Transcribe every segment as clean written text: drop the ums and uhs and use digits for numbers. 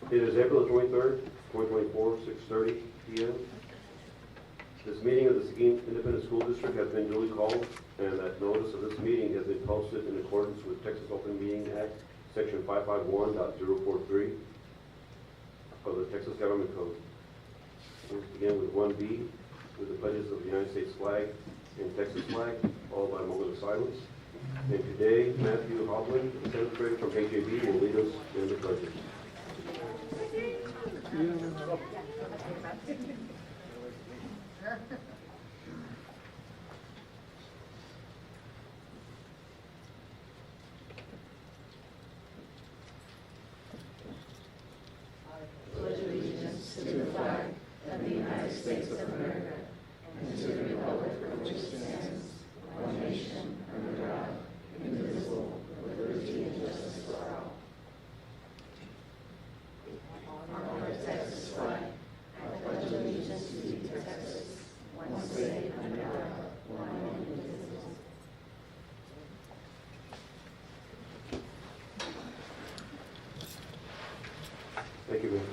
It is April the 23rd, 2024, 6:30 p.m. This meeting of the Seguin Independent School District has been duly called, and that notice of this meeting has been posted in accordance with Texas Open Meeting Act, Section 551.043 of the Texas Government Code. We'll begin with 1B, with the pledges of the United States flag and Texas flag, followed by a moment of silence. And today, Matthew Hovland, the seventh grader from HAB, will lead us in the pledges. Pledge allegiance to the flag of the United States of America and to the republic for which it stands, one nation, under God, indivisible, with liberty and justice for all. Honor the Texas flag. I pledge allegiance to Texas, one state under God, one indivisible. Thank you, ma'am.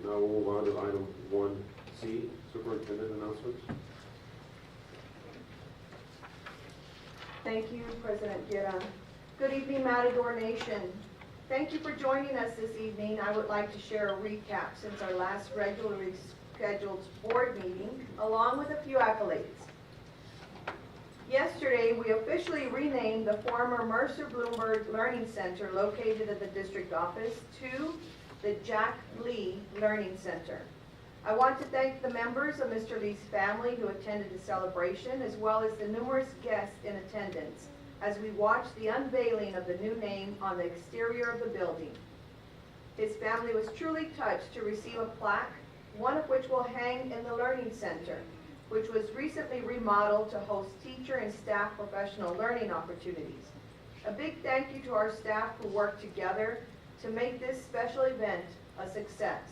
Now we'll move on to item 1C, superintendent announcements. Thank you, President Guerra. Good evening, Matador Nation. Thank you for joining us this evening. I would like to share a recap since our last regularly scheduled board meeting, along with a few accolades. Yesterday, we officially renamed the former Mercer Bloomberg Learning Center located at the district office to the Jack Lee Learning Center. I want to thank the members of Mr. Lee's family who attended the celebration, as well as the numerous guests in attendance, as we watched the unveiling of the new name on the exterior of the building. His family was truly touched to receive a plaque, one of which will hang in the Learning Center, which was recently remodeled to host teacher and staff professional learning opportunities. A big thank you to our staff who worked together to make this special event a success.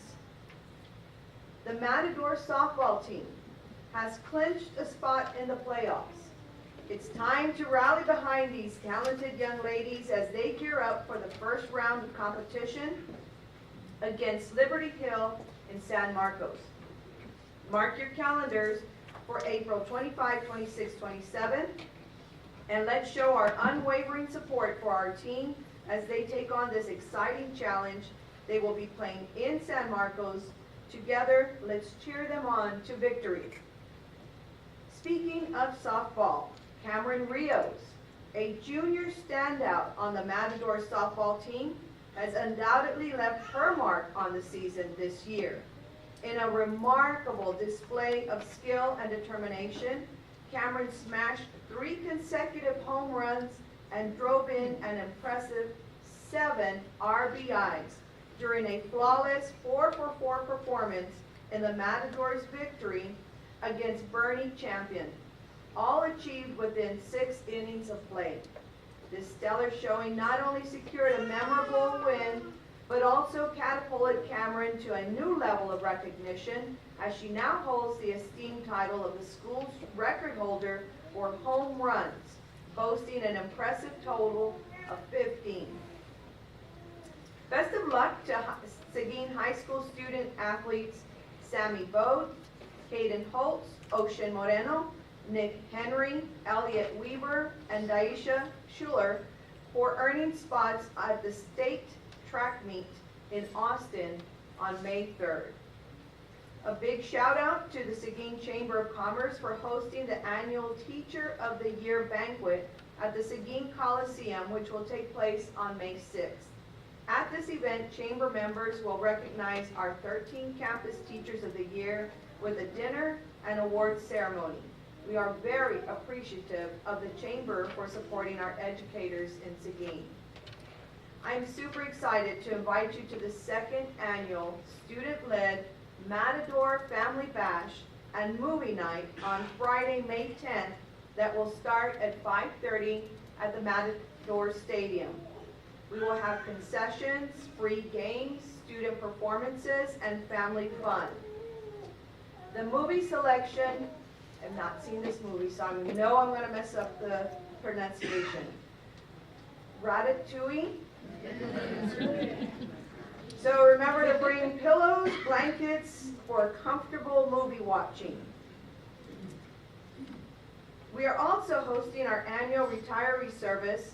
The Matador softball team has clinched a spot in the playoffs. It's time to rally behind these talented young ladies as they gear up for the first round of competition against Liberty Hill in San Marcos. Mark your calendars for April 25, 26, 27, and let's show our unwavering support for our team as they take on this exciting challenge. They will be playing in San Marcos. Together, let's cheer them on to victory. Speaking of softball, Cameron Rios, a junior standout on the Matador softball team, has undoubtedly left her mark on the season this year. In a remarkable display of skill and determination, Cameron smashed 3 consecutive home runs and drove in an impressive 7 RBIs during a flawless 4-for-4 performance in the Matadors' victory against Bernie Champion, all achieved within 6 innings of play. This stellar showing not only secured a memorable win, but also catapulted Cameron to a new level of recognition as she now holds the esteemed title of the school's record holder for home runs, boasting an impressive total of 15. Best of luck to Seguin High School student athletes Sammy Bode, Caden Holtz, Ocean Moreno, Nick Henry, Elliot Weaver, and Daisha Schuler for earning spots at the state track meet in Austin on May 3rd. A big shout out to the Seguin Chamber of Commerce for hosting the annual Teacher of the Year banquet at the Seguin Coliseum, which will take place on May 6th. At this event, chamber members will recognize our 13 campus teachers of the year with a dinner and awards ceremony. We are very appreciative of the chamber for supporting our educators in Seguin. I'm super excited to invite you to the second annual student-led Matador Family Bash and Movie Night on Friday, May 10th that will start at 5:30 at the Matador Stadium. We will have concessions, free games, student performances, and family fun. The movie selection, I've not seen this movie, so I know I'm going to mess up the pronunciation. Ratatouille. So remember to bring pillows, blankets for comfortable movie watching. We are also hosting our annual retiree service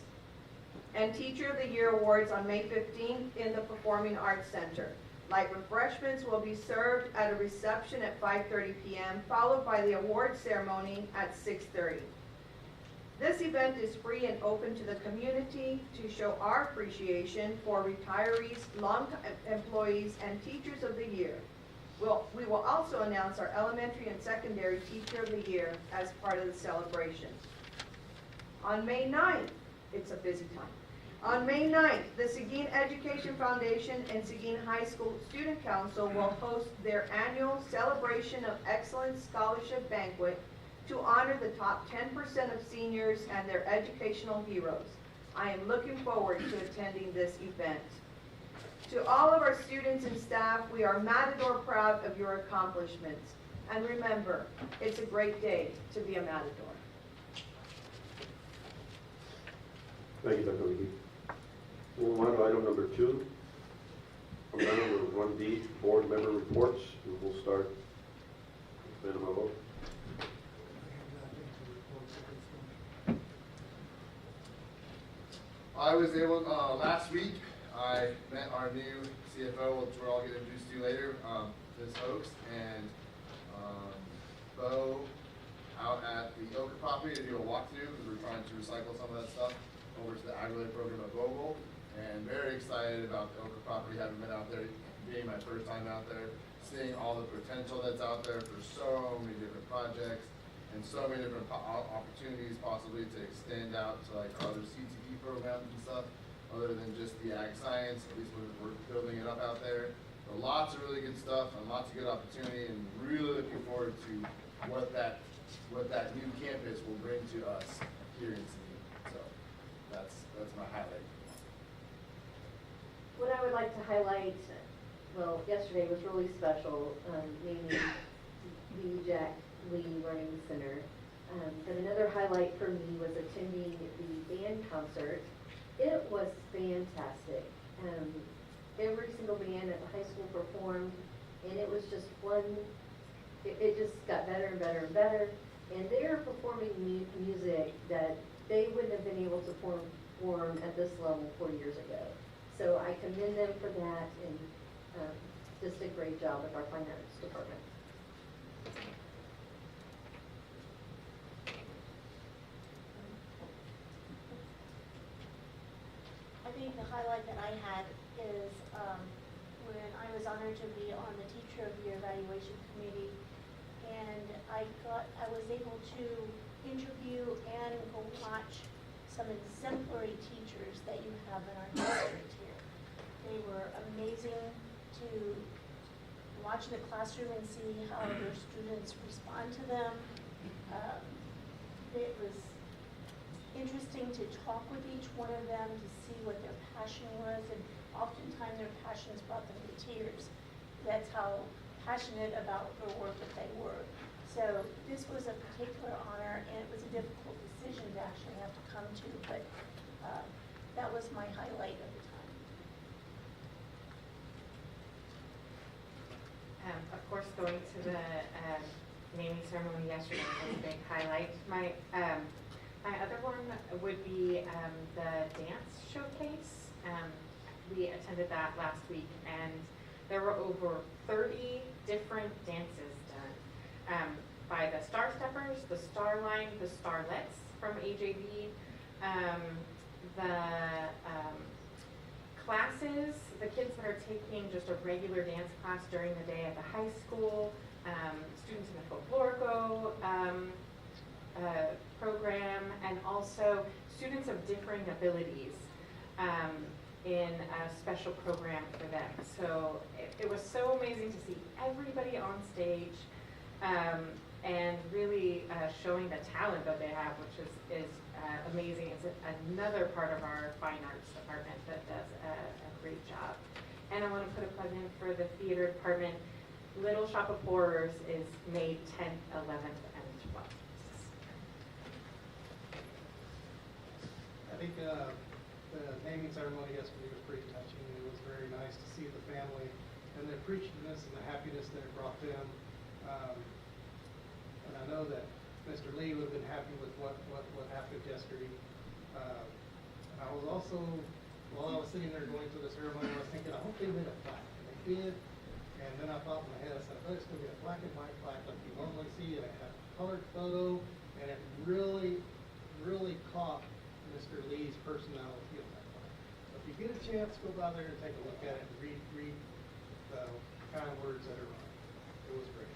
and Teacher of the Year awards on May 15th in the Performing Arts Center. Light refreshments will be served at a reception at 5:30 p.m., followed by the award ceremony at 6:30. This event is free and open to the community to show our appreciation for retirees, longtime employees, and Teachers of the Year. We will also announce our elementary and secondary Teacher of the Year as part of the celebration. On May 9th, it's a busy time. On May 9th, the Seguin Education Foundation and Seguin High School Student Council will host their annual Celebration of Excellence Scholarship Banquet to honor the top 10% of seniors and their educational heroes. I am looking forward to attending this event. To all of our students and staff, we are Matador proud of your accomplishments. And remember, it's a great day to be a Matador. Thank you, Dr. Levy. Moving on to item number 2. Item number 1D, board member reports. We will start with Madam Abo. I was able, last week, I met our new CFO, which we're all going to introduce to you later, Ms. Oaks, and Bo out at the Oka property to do a walkthrough because we're trying to recycle some of that stuff over to the agri program at Vogel. And very excited about the Oka property, having been out there, being my first time out there, seeing all the potential that's out there for so many different projects and so many different opportunities possibly to extend out to like other CTP programs and stuff, other than just the ag science, at least we're building it up out there. So lots of really good stuff and lots of good opportunity, and really looking forward to what that new campus will bring to us here in Seguin. So that's my highlight. What I would like to highlight, well, yesterday was really special, naming the Jack Lee Learning Center. But another highlight for me was attending the band concert. It was fantastic. Every single band at the high school performed, and it was just fun. It just got better and better and better. And they're performing music that they wouldn't have been able to perform at this level 4 years ago. So I commend them for that, and just a great job with our finance department. I think the highlight that I had is when I was honored to be on the Teacher of the Year Evaluation Committee, and I was able to interview and go watch some exemplary teachers that you have in our district here. They were amazing to watch in the classroom and see how their students respond to them. It was interesting to talk with each one of them to see what their passion was, and oftentimes their passions brought them to tears. That's how passionate about their work that they were. So this was a particular honor, and it was a difficult decision to actually have to come to, but that was my highlight of the time. Of course, going to the naming ceremony yesterday was a big highlight. My other one would be the dance showcase. We attended that last week, and there were over 30 different dances done by the Star Steppers, the Starline, the Starlets from AJB, the classes, the kids that are taking just a regular dance class during the day at the high school, students in the folklorico program, and also students of differing abilities in a special program for them. So it was so amazing to see everybody on stage and really showing the talent that they have, which is amazing. It's another part of our fine arts department that does a great job. And I want to put a plug in for the theater department. Little Shop of Horrors is May 10th, 11th, and 12th. I think the naming ceremony yesterday was pretty touching. It was very nice to see the family and the appreciativeness and the happiness that it brought them. And I know that Mr. Lee would have been happy with what happened yesterday. I was also, while I was sitting there going through the ceremony, I was thinking, I hope they made a plaque. And they did. And then I thought in my head, I said, oh, it's going to be a black and white plaque like you normally see, and it had a colored photo, and it really, really caught Mr. Lee's personality in that plaque. So if you get a chance, go by there and take a look at it and read the kind words that are on it. It was great.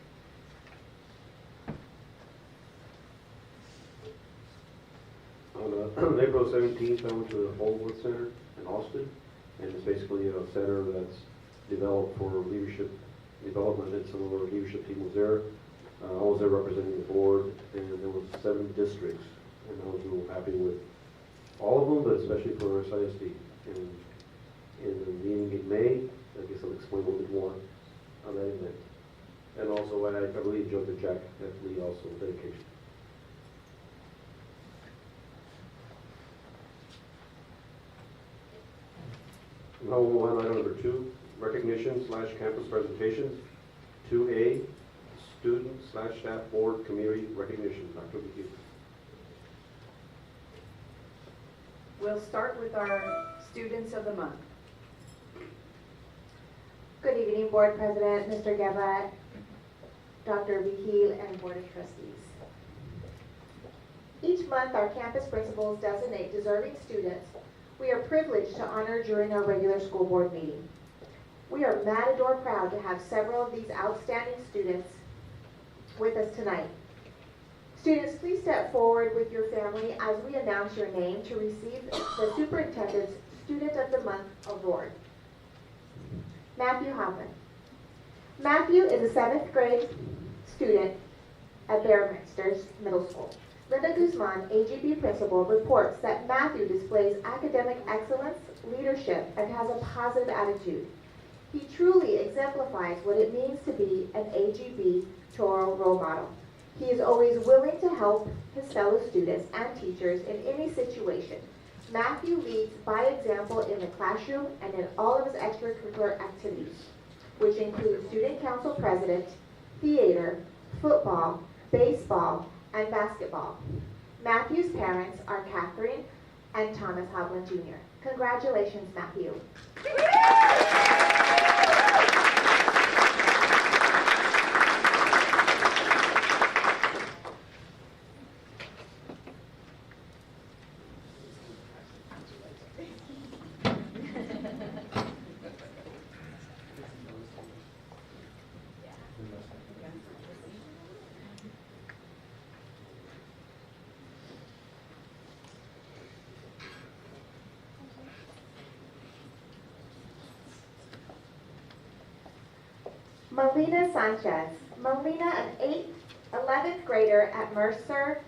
On April 17th, I went to the Homewood Center in Austin, and it's basically a center that's developed for leadership development, and some of our leadership team was there. I was there representing the board, and there was 7 districts, and I was real happy with all of them, but especially for our ISD. And in the meeting in May, I guess I'll explain a little bit more on that event. And also, I really enjoyed the Jack F. Lee also dedication. Now we'll move on to item number 2, recognition/campus presentations. 2A, student/staff board community recognition. Dr. McGee. We'll start with our Students of the Month. Good evening, Board President, Mr. Gabat, Dr. Vihil, and Board of Trustees. Each month, our campus principals designate deserving students we are privileged to honor during our regular school board meeting. We are matador proud to have several of these outstanding students with us tonight. Students, please step forward with your family as we announce your name to receive the Superintendent's Student of the Month Award. Matthew Hoffman. Matthew is a 7th grade student at Bearminster Middle School. Linda Guzman, AGB principal, reports that Matthew displays academic excellence, leadership, and has a positive attitude. He truly exemplifies what it means to be an AGB Toro role model. He is always willing to help his fellow students and teachers in any situation. Matthew leads by example in the classroom and in all of his extracurricular activities, which include student council president, theater, football, baseball, and basketball. Matthew's parents are Catherine and Thomas Hovland Jr. Congratulations, Matthew. Melina Sanchez. Melina, an 11th grader at Mercer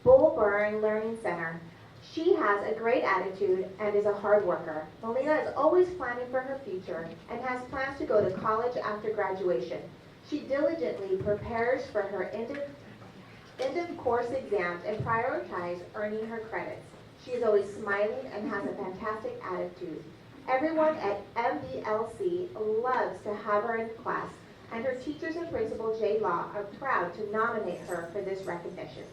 Bullburn Learning Center. She has a great attitude and is a hard worker. Melina is always planning for her future and has plans to go to college after graduation. She diligently prepares for her end of course exams and prioritizes earning her credits. She is always smiling and has a fantastic attitude. Everyone at MBLC loves to have her in class, and her teachers and principal, Jay Law, are proud to nominate her for this recognition.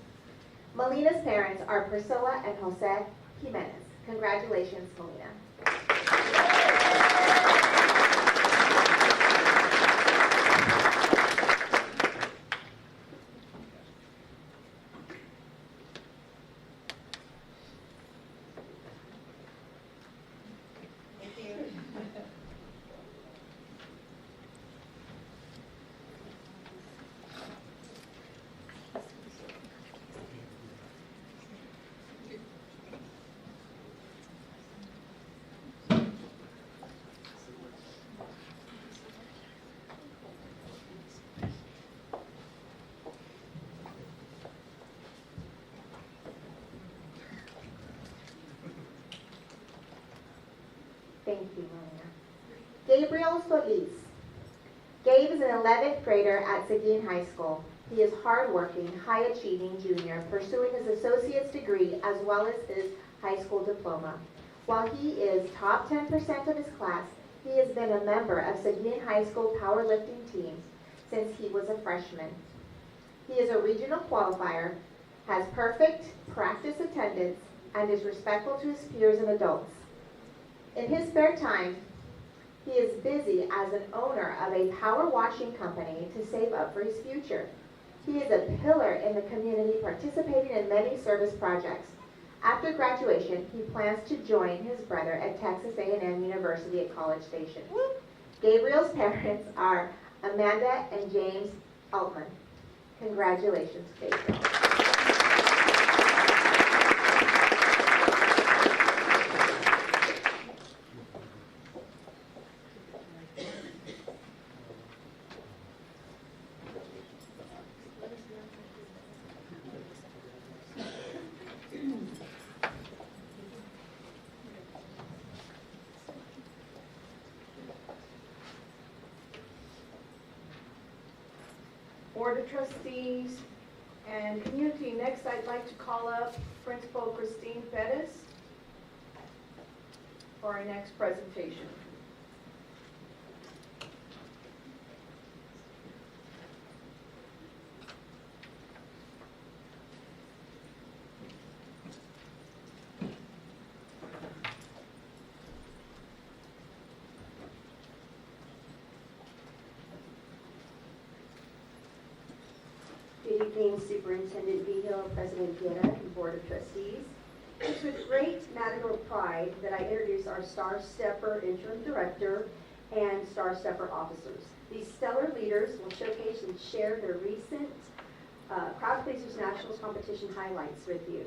Melina's parents are Priscilla and Jose Jimenez. Congratulations, Melina. Thank you. Thank you, Maria. Gabriel Solis. Gabe is an 11th grader at Seguin High School. He is hardworking, high-achieving junior, pursuing his associate's degree as well as his high school diploma. While he is top 10% of his class, he has been a member of Seguin High School powerlifting teams since he was a freshman. He is a regional qualifier, has perfect practice attendance, and is respectful to his peers and adults. In his spare time, he is busy as an owner of a power washing company to save up for his future. He is a pillar in the community, participating in many service projects. After graduation, he plans to join his brother at Texas A&M University at College Station. Gabriel's parents are Amanda and James Altman. Congratulations, Gabriel. Board of Trustees and Community. Next, I'd like to call up Principal Christine Pettis for our next presentation. Good evening, Superintendent Behill, President Guerra, and Board of Trustees. It's with great matador pride that I introduce our Star Stepper Interim Director and Star Stepper officers. These stellar leaders will showcase and share their recent Crowd Pleasers Nationals competition highlights with you.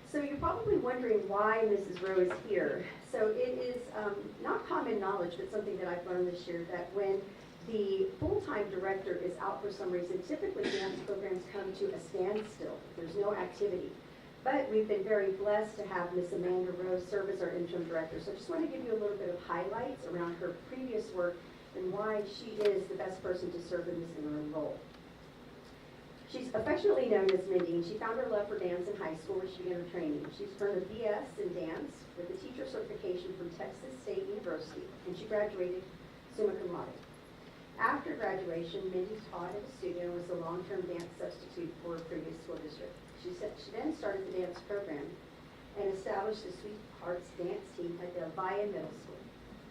So you're probably wondering why Mrs. Rowe is here. So it is not common knowledge, but something that I've learned this year, that when the full-time director is out for some reason, typically dance programs come to a standstill. There's no activity. But we've been very blessed to have Miss Amanda Rose serve as our interim director. So I just want to give you a little bit of highlights around her previous work and why she is the best person to serve in this interim role. She's affectionately known as Mindy, and she found her love for dance in high school where she began her training. She's earned a BS in dance with a teacher certification from Texas State University, and she graduated summa cum laude. After graduation, Mindy taught at a studio and was a long-term dance substitute for a previous school district. She then started the dance program and established the Sweethearts dance team at the Valle Middle School.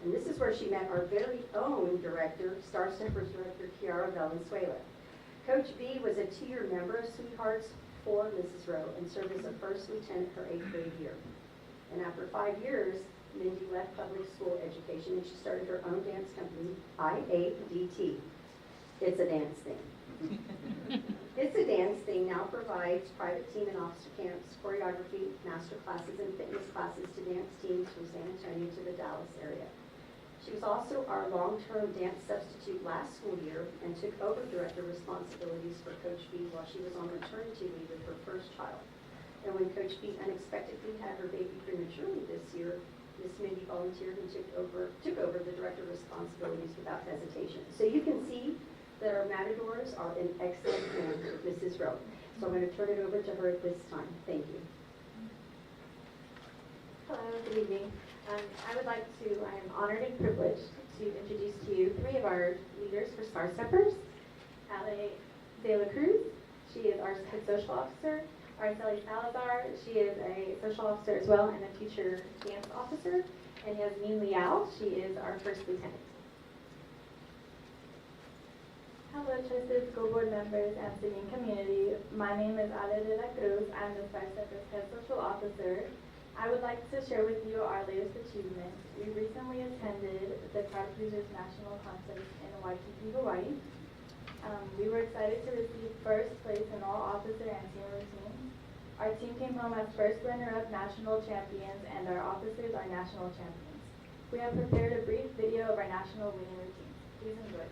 And this is where she met our very own director, Star Steppers Director Kiara Valenzuela. Coach B was a 2-year member of Sweethearts for Mrs. Rowe and served as a first lieutenant her 8th grade year. And after 5 years, Mindy left public school education and she started her own dance company, IADT. It's a dance thing. It's a Dance Thing now provides private team and officer camps, choreography, master classes, and fitness classes to dance teams from San Antonio to the Dallas area. She was also our long-term dance substitute last school year and took over director responsibilities for Coach B while she was on maternity leave with her first child. And when Coach B unexpectedly had her baby prematurely this year, Miss Mindy volunteered and took over the director responsibilities without hesitation. So you can see that our matadors are in excellent hands with Mrs. Rowe. So I'm going to turn it over to her at this time. Thank you. Hello, good evening. I am honored and privileged to introduce to you 3 of our leaders for Star Steppers. Ale De La Cruz, she is our head social officer. Araceli Salazar, she is a social officer as well and a future dance officer. And Yasmin Liao, she is our first lieutenant. Hello, Trustees, School Board members, and Seguin community. My name is Ale De La Cruz. I'm the Star Steppers Head Social Officer. I would like to share with you our latest achievement. We recently attended the Crowd Pleasers National Contest in Waikiki, Hawaii. We were excited to receive first place in all officer and team routines. Our team came home as first runner-up national champions, and our officers are national champions. We have prepared a brief video of our national winning routines. Please enjoy.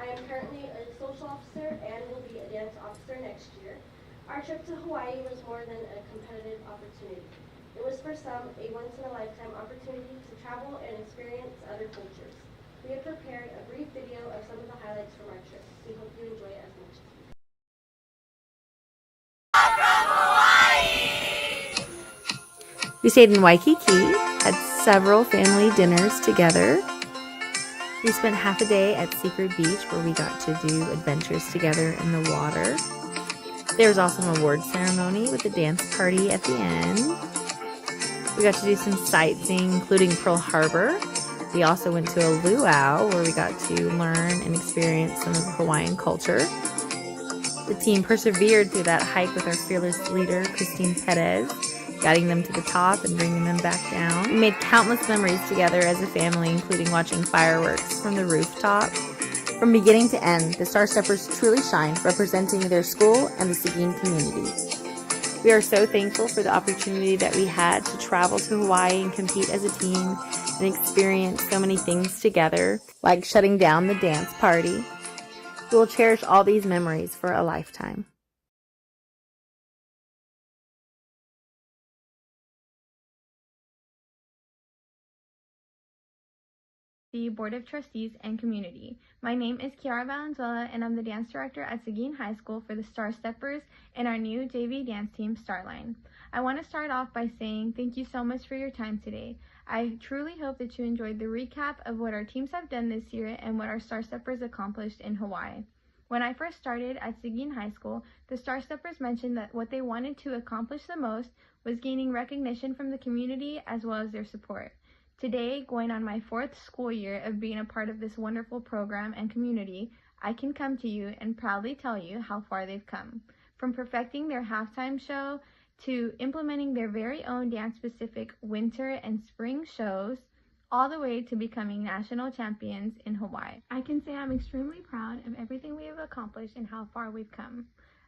I am currently a social officer and will be a dance officer next year. Our trip to Hawaii was more than a competitive opportunity. It was for some a once-in-a-lifetime opportunity to travel and experience other cultures. We have prepared a brief video of some of the highlights from our trip. We hope you enjoy it as much as we do. We stayed in Waikiki, had several family dinners together. We spent half a day at Secret Beach where we got to do adventures together in the water. There was also an award ceremony with a dance party at the end. We got to do some sightseeing, including Pearl Harbor. We also went to a luau where we got to learn and experience some of the Hawaiian culture. The team persevered through that hike with our fearless leader, Christine Perez, guiding them to the top and bringing them back down. We made countless memories together as a family, including watching fireworks from the rooftop. From beginning to end, the Star Steppers truly shined, representing their school and the Seguin community. We are so thankful for the opportunity that we had to travel to Hawaii and compete as a team and experience so many things together, like shutting down the dance party. We will cherish all these memories for a lifetime. The Board of Trustees and community. My name is Kiara Valenzuela and I'm the dance director at Seguin High School for the Star Steppers and our new JV dance team, Starline. I want to start off by saying thank you so much for your time today. I truly hope that you enjoyed the recap of what our teams have done this year and what our Star Steppers accomplished in Hawaii. When I first started at Seguin High School, the Star Steppers mentioned that what they wanted to accomplish the most was gaining recognition from the community as well as their support. Today, going on my 4th school year of being a part of this wonderful program and community, I can come to you and proudly tell you how far they've come. From perfecting their halftime show to implementing their very own dance-specific winter and spring shows, all the way to becoming national champions in Hawaii. I can say I'm extremely proud of everything we have accomplished and how far we've come.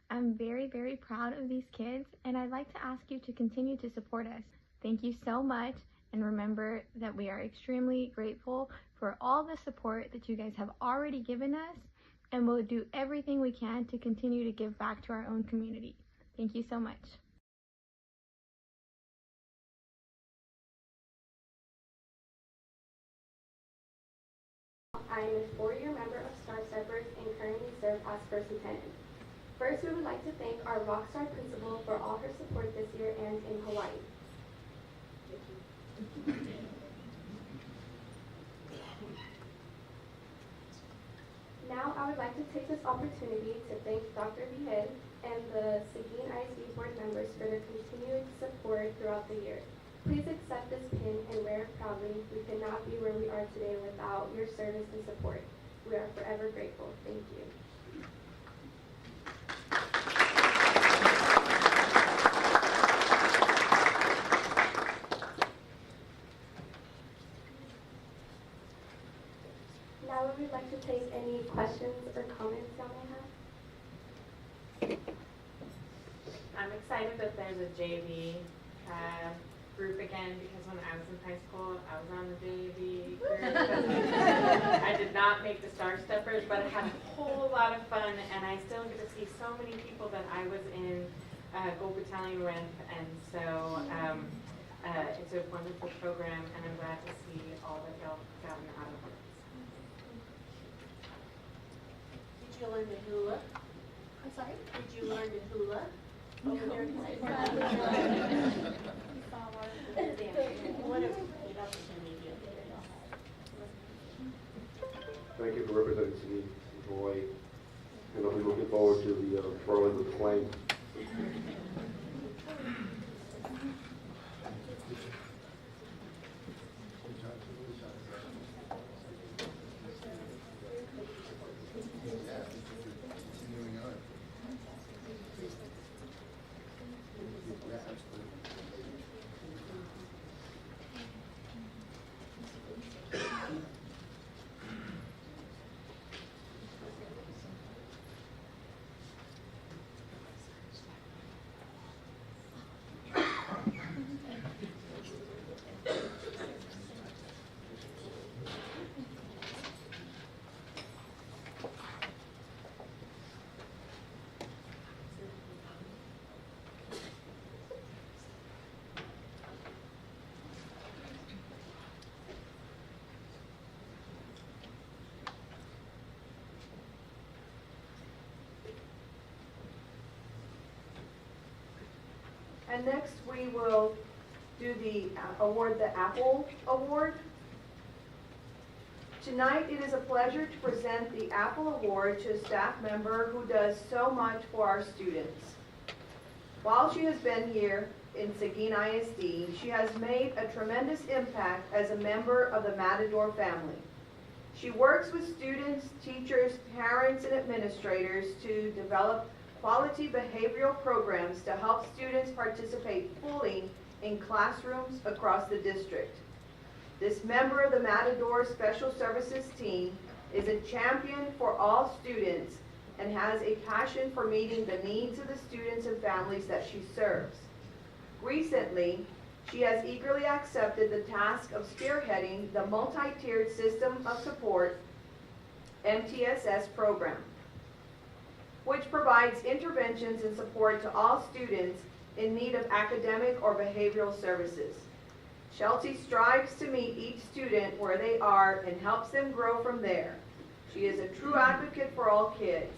I'm very, very proud of these kids, and I'd like to ask you to continue to support us. Thank you so much. And remember that we are extremely grateful for all the support that you guys have already given us, and we'll do everything we can to continue to give back to our own community. Thank you so much. I am a 4-year member of Star Steppers and currently serve as first lieutenant. First, we would like to thank our rockstar principal for all her support this year and in Hawaii. Now, I would like to take this opportunity to thank Dr. Behead and the Seguin ISD board members for their continuing support throughout the year. Please accept this pin and wear it proudly. We could not be where we are today without your service and support. We are forever grateful. Thank you. Now we would like to take any questions or comments y'all may have. I'm excited that there's a JV group again, because when I was in high school, I was on the JV group. I did not make the Star Steppers, but I had a whole lot of fun, and I still get to see so many people that I was in Gold Battalion with, and so it's a wonderful program, and I'm glad to see all that y'all have gotten out of it. Did you learn the hula? I'm sorry? Did you learn the hula? No. Over there? What a great opportunity. Thank you for representing Seguin in Hawaii. And I'll be looking forward to the twirling of the flame. And next, we will do the Apple Award. Tonight, it is a pleasure to present the Apple Award to a staff member who does so much for our students. While she has been here in Seguin ISD, she has made a tremendous impact as a member of the Matador family. She works with students, teachers, parents, and administrators to develop quality behavioral programs to help students participate fully in classrooms across the district. This member of the Matador Special Services team is a champion for all students and has a passion for meeting the needs of the students and families that she serves. Recently, she has eagerly accepted the task of spearheading the multi-tiered System of Support MTSS program, which provides interventions and support to all students in need of academic or behavioral services. Chelsea strives to meet each student where they are and helps them grow from there. She is a true advocate for all kids.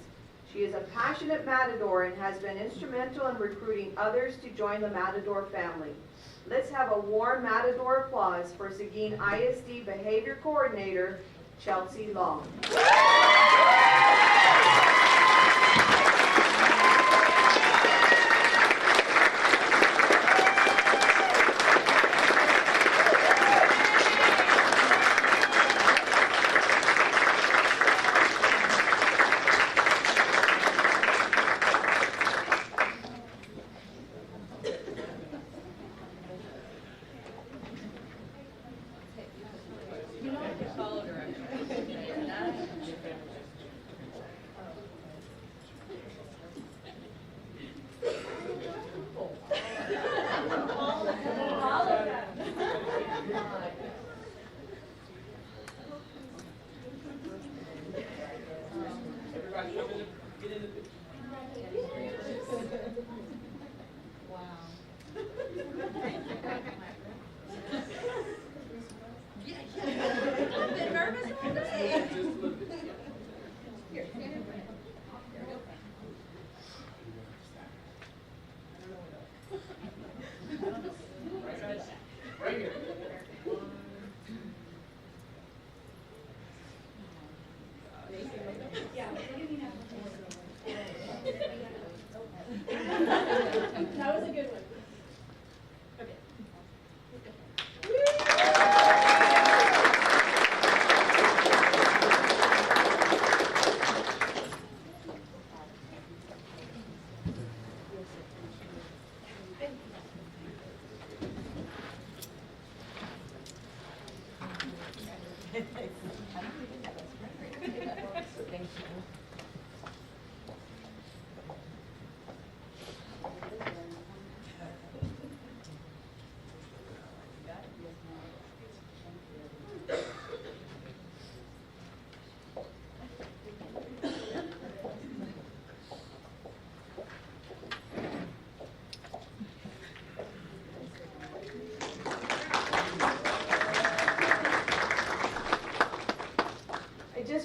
She is a passionate Matador and has been instrumental in recruiting others to join the Matador family. Let's have a warm Matador applause for Seguin ISD Behavior Coordinator, Chelsea Long. That was a good one.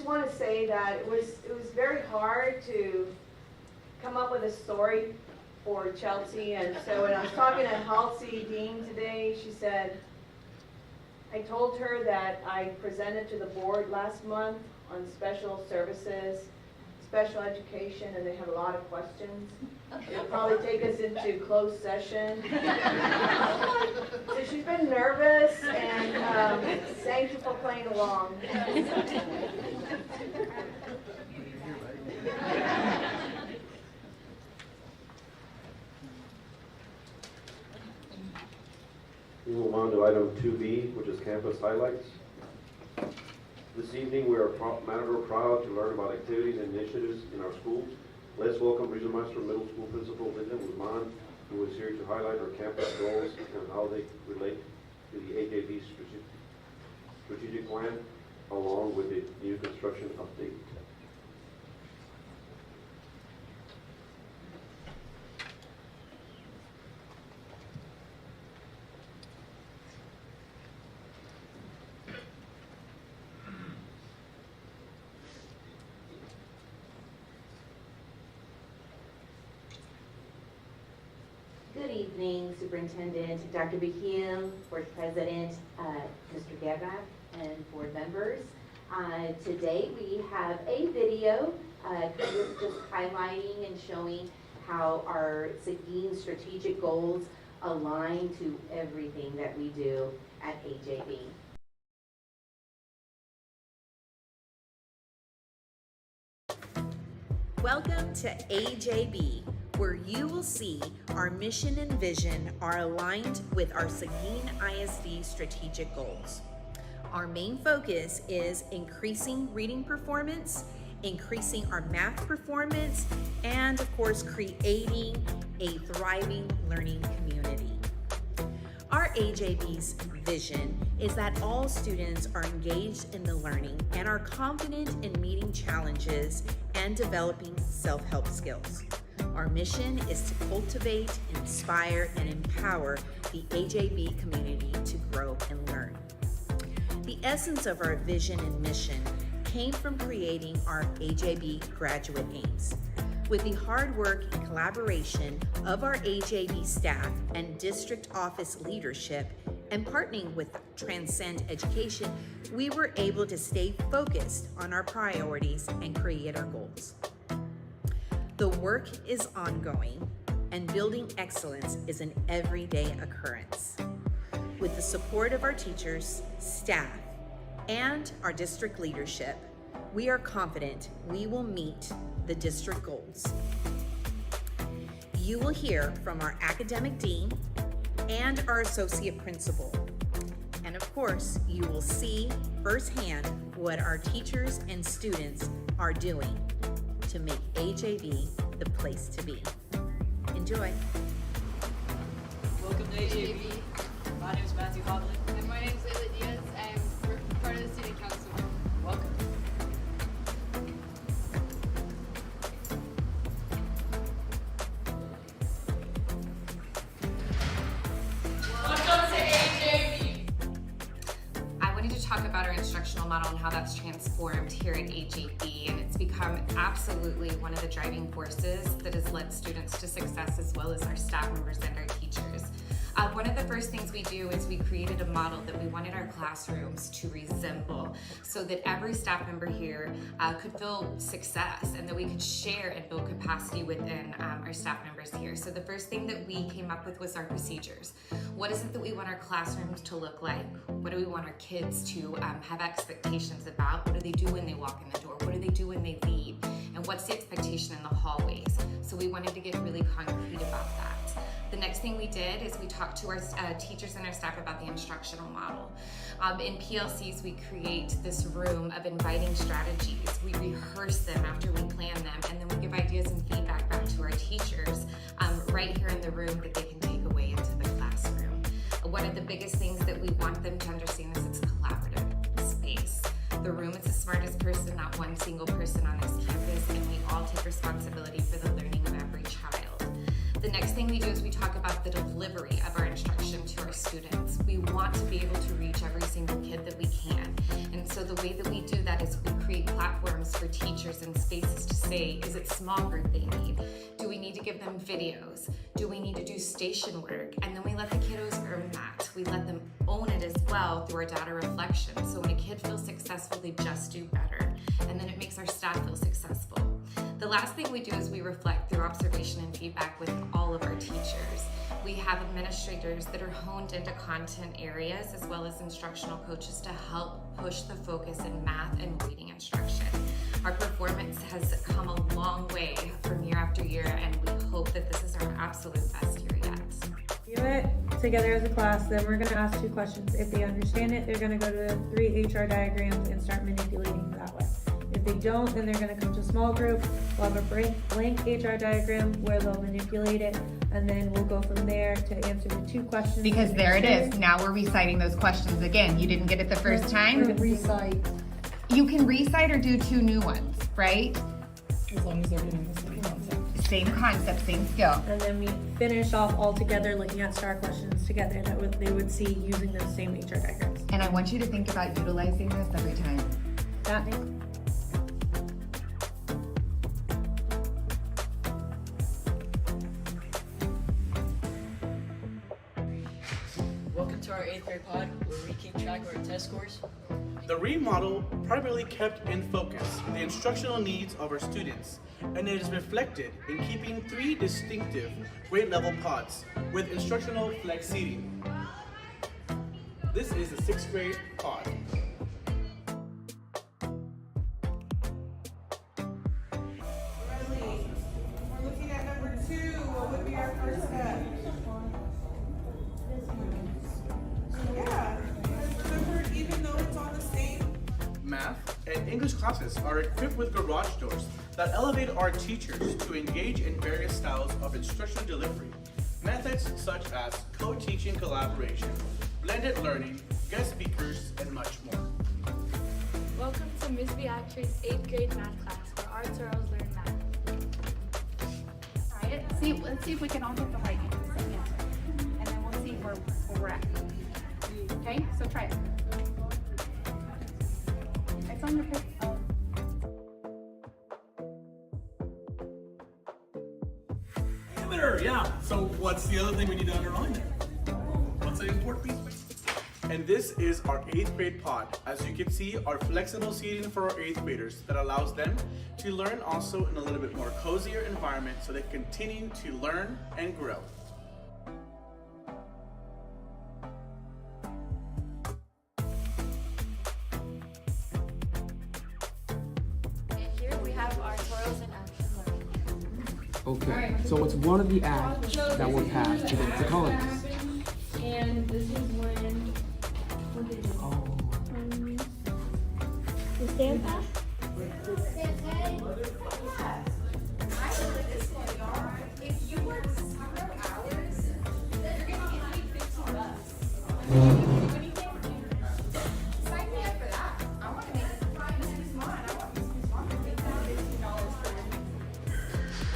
Want to say that it was very hard to come up with a story for Chelsea, and so when I was talking to Halsey Dean today, she said, I told her that I presented to the board last month on special services, special education, and they had a lot of questions. It'll probably take us into closed session. So she's been nervous, and thank you for playing along. We move on to item 2B, which is campus highlights. This evening, we are Matador proud to learn about activities and initiatives in our schools. Let's welcome Regional Master Middle School Principal Linda Guzman, who is here to highlight our campus goals and how they relate to the AJV strategic plan, along with the new construction update. Good Good evening, Superintendent Dr. Behil, Board President, Mr. Guerra, and board members. Today we have a video kind of just highlighting and showing how our Seguin strategic goals align to everything that we do at AJB. Welcome to AJB, where you will see our mission and vision are aligned with our Seguin ISD strategic goals. Our main focus is increasing reading performance, increasing our math performance, and of course, creating a thriving learning community. Our AJB's vision is that all students are engaged in the learning and are confident in meeting challenges and developing self-help skills. Our mission is to cultivate, inspire, and empower the AJB community to grow and learn. The essence of our vision and mission came from creating our AJB graduate aims. With the hard work and collaboration of our AJB staff and district office leadership and partnering with Transcend Education, we were able to stay focused on our priorities and create our goals. The work is ongoing, and building excellence is an everyday occurrence. With the support of our teachers, staff, and our district leadership, we are confident we will meet the district goals. You will hear from our academic dean and our associate principal. And of course, you will see firsthand what our teachers and students are doing to make AJB the place to be. Enjoy. Welcome to AJB. My name is Matthew Hobley. And my name is Layla Diaz. I'm part of the Student Council. Welcome. Welcome to AJB. I wanted to talk about our instructional model and how that's transformed here at AJB, and it's become absolutely one of the driving forces that has led students to success as well as our staff members and our teachers. One of the first things we do is we created a model that we wanted our classrooms to resemble so that every staff member here could feel success and that we could share and build capacity within our staff members here. So the first thing that we came up with was our procedures. What is it that we want our classrooms to look like? What do we want our kids to have expectations about? What do they do when they walk in the door? What do they do when they leave? And what's the expectation in the hallways? So we wanted to get really concrete about that. The next thing we did is we talked to our teachers and our staff about the instructional model. In PLCs, we create this room of inviting strategies. We rehearse them after we plan them, and then we give ideas and feedback back to our teachers right here in the room that they can take away into the classroom. One of the biggest things that we want them to understand is it's a collaborative space. The room is the smartest person, not one single person on this campus, and we all take responsibility for the learning of every child. The next thing we do is we talk about the delivery of our instruction to our students. We want to be able to reach every single kid that we can. And so the way that we do that is we create platforms for teachers and spaces to say, is it small group they need? Do we need to give them videos? Do we need to do station work? And then we let the kiddos earn that. We let them own it as well through our data reflection. So when a kid feels successful, they just do better. And then it makes our staff feel successful. The last thing we do is we reflect through observation and feedback with all of our teachers. We have administrators that are honed into content areas as well as instructional coaches to help push the focus in math and reading instruction. Our performance has come a long way from year after year, and we hope that this is our absolute best year yet. Do it together as a class, then we're gonna ask 2 questions. If they understand it, they're gonna go to 3 HR diagrams and start manipulating that way. If they don't, then they're gonna come to a small group. We'll have a blank HR diagram where they'll manipulate it, and then we'll go from there to answer the 2 questions. Because there it is. Now we're reciting those questions again. You didn't get it the first time. We're gonna recite. You can recite or do 2 new ones, right? As long as they're getting the same concept. Same concept, same skill. And then we finish off all together looking at star questions together that they would see using those same HR diagrams. And I want you to think about utilizing this every time. That makes to our 8th grade pod where we keep track of our test scores. The remodel primarily kept in focus the instructional needs of our students, and it is reflected in keeping 3 distinctive grade level pods with instructional flex seating. This is the 6th grade pod. Riley, we're looking at number 2. What would be our first step? Yeah, remember, even though it's on the same. Math and English classes are equipped with garage doors that elevate our teachers to engage in various styles of instructional delivery. Methods such as co-teaching collaboration, blended learning, guest speakers, and much more. Welcome to Ms. Beatrice's 8th grade math class, where our girls learn math. Alright, let's see if we can all get the right answer. And then we'll see where we're at. Okay, so try it. It's on your paper. There, yeah. So what's the other thing we need to underline there? What's the important piece? And this is our 8th grade pod. As you can see, our flexible seating for our 8th graders that allows them to learn also in a little bit more cozier environment so they continue to learn and grow. And here we have our tutorials in action learning. Okay, so it's one of the acts that were passed to the colonies. And this is when The stand pass? If you work summer hours, then you're gonna get paid $15. What do you think? Sign me up for that. I wanna make Mrs. Mom. I want Mrs. Mom to take that $15 for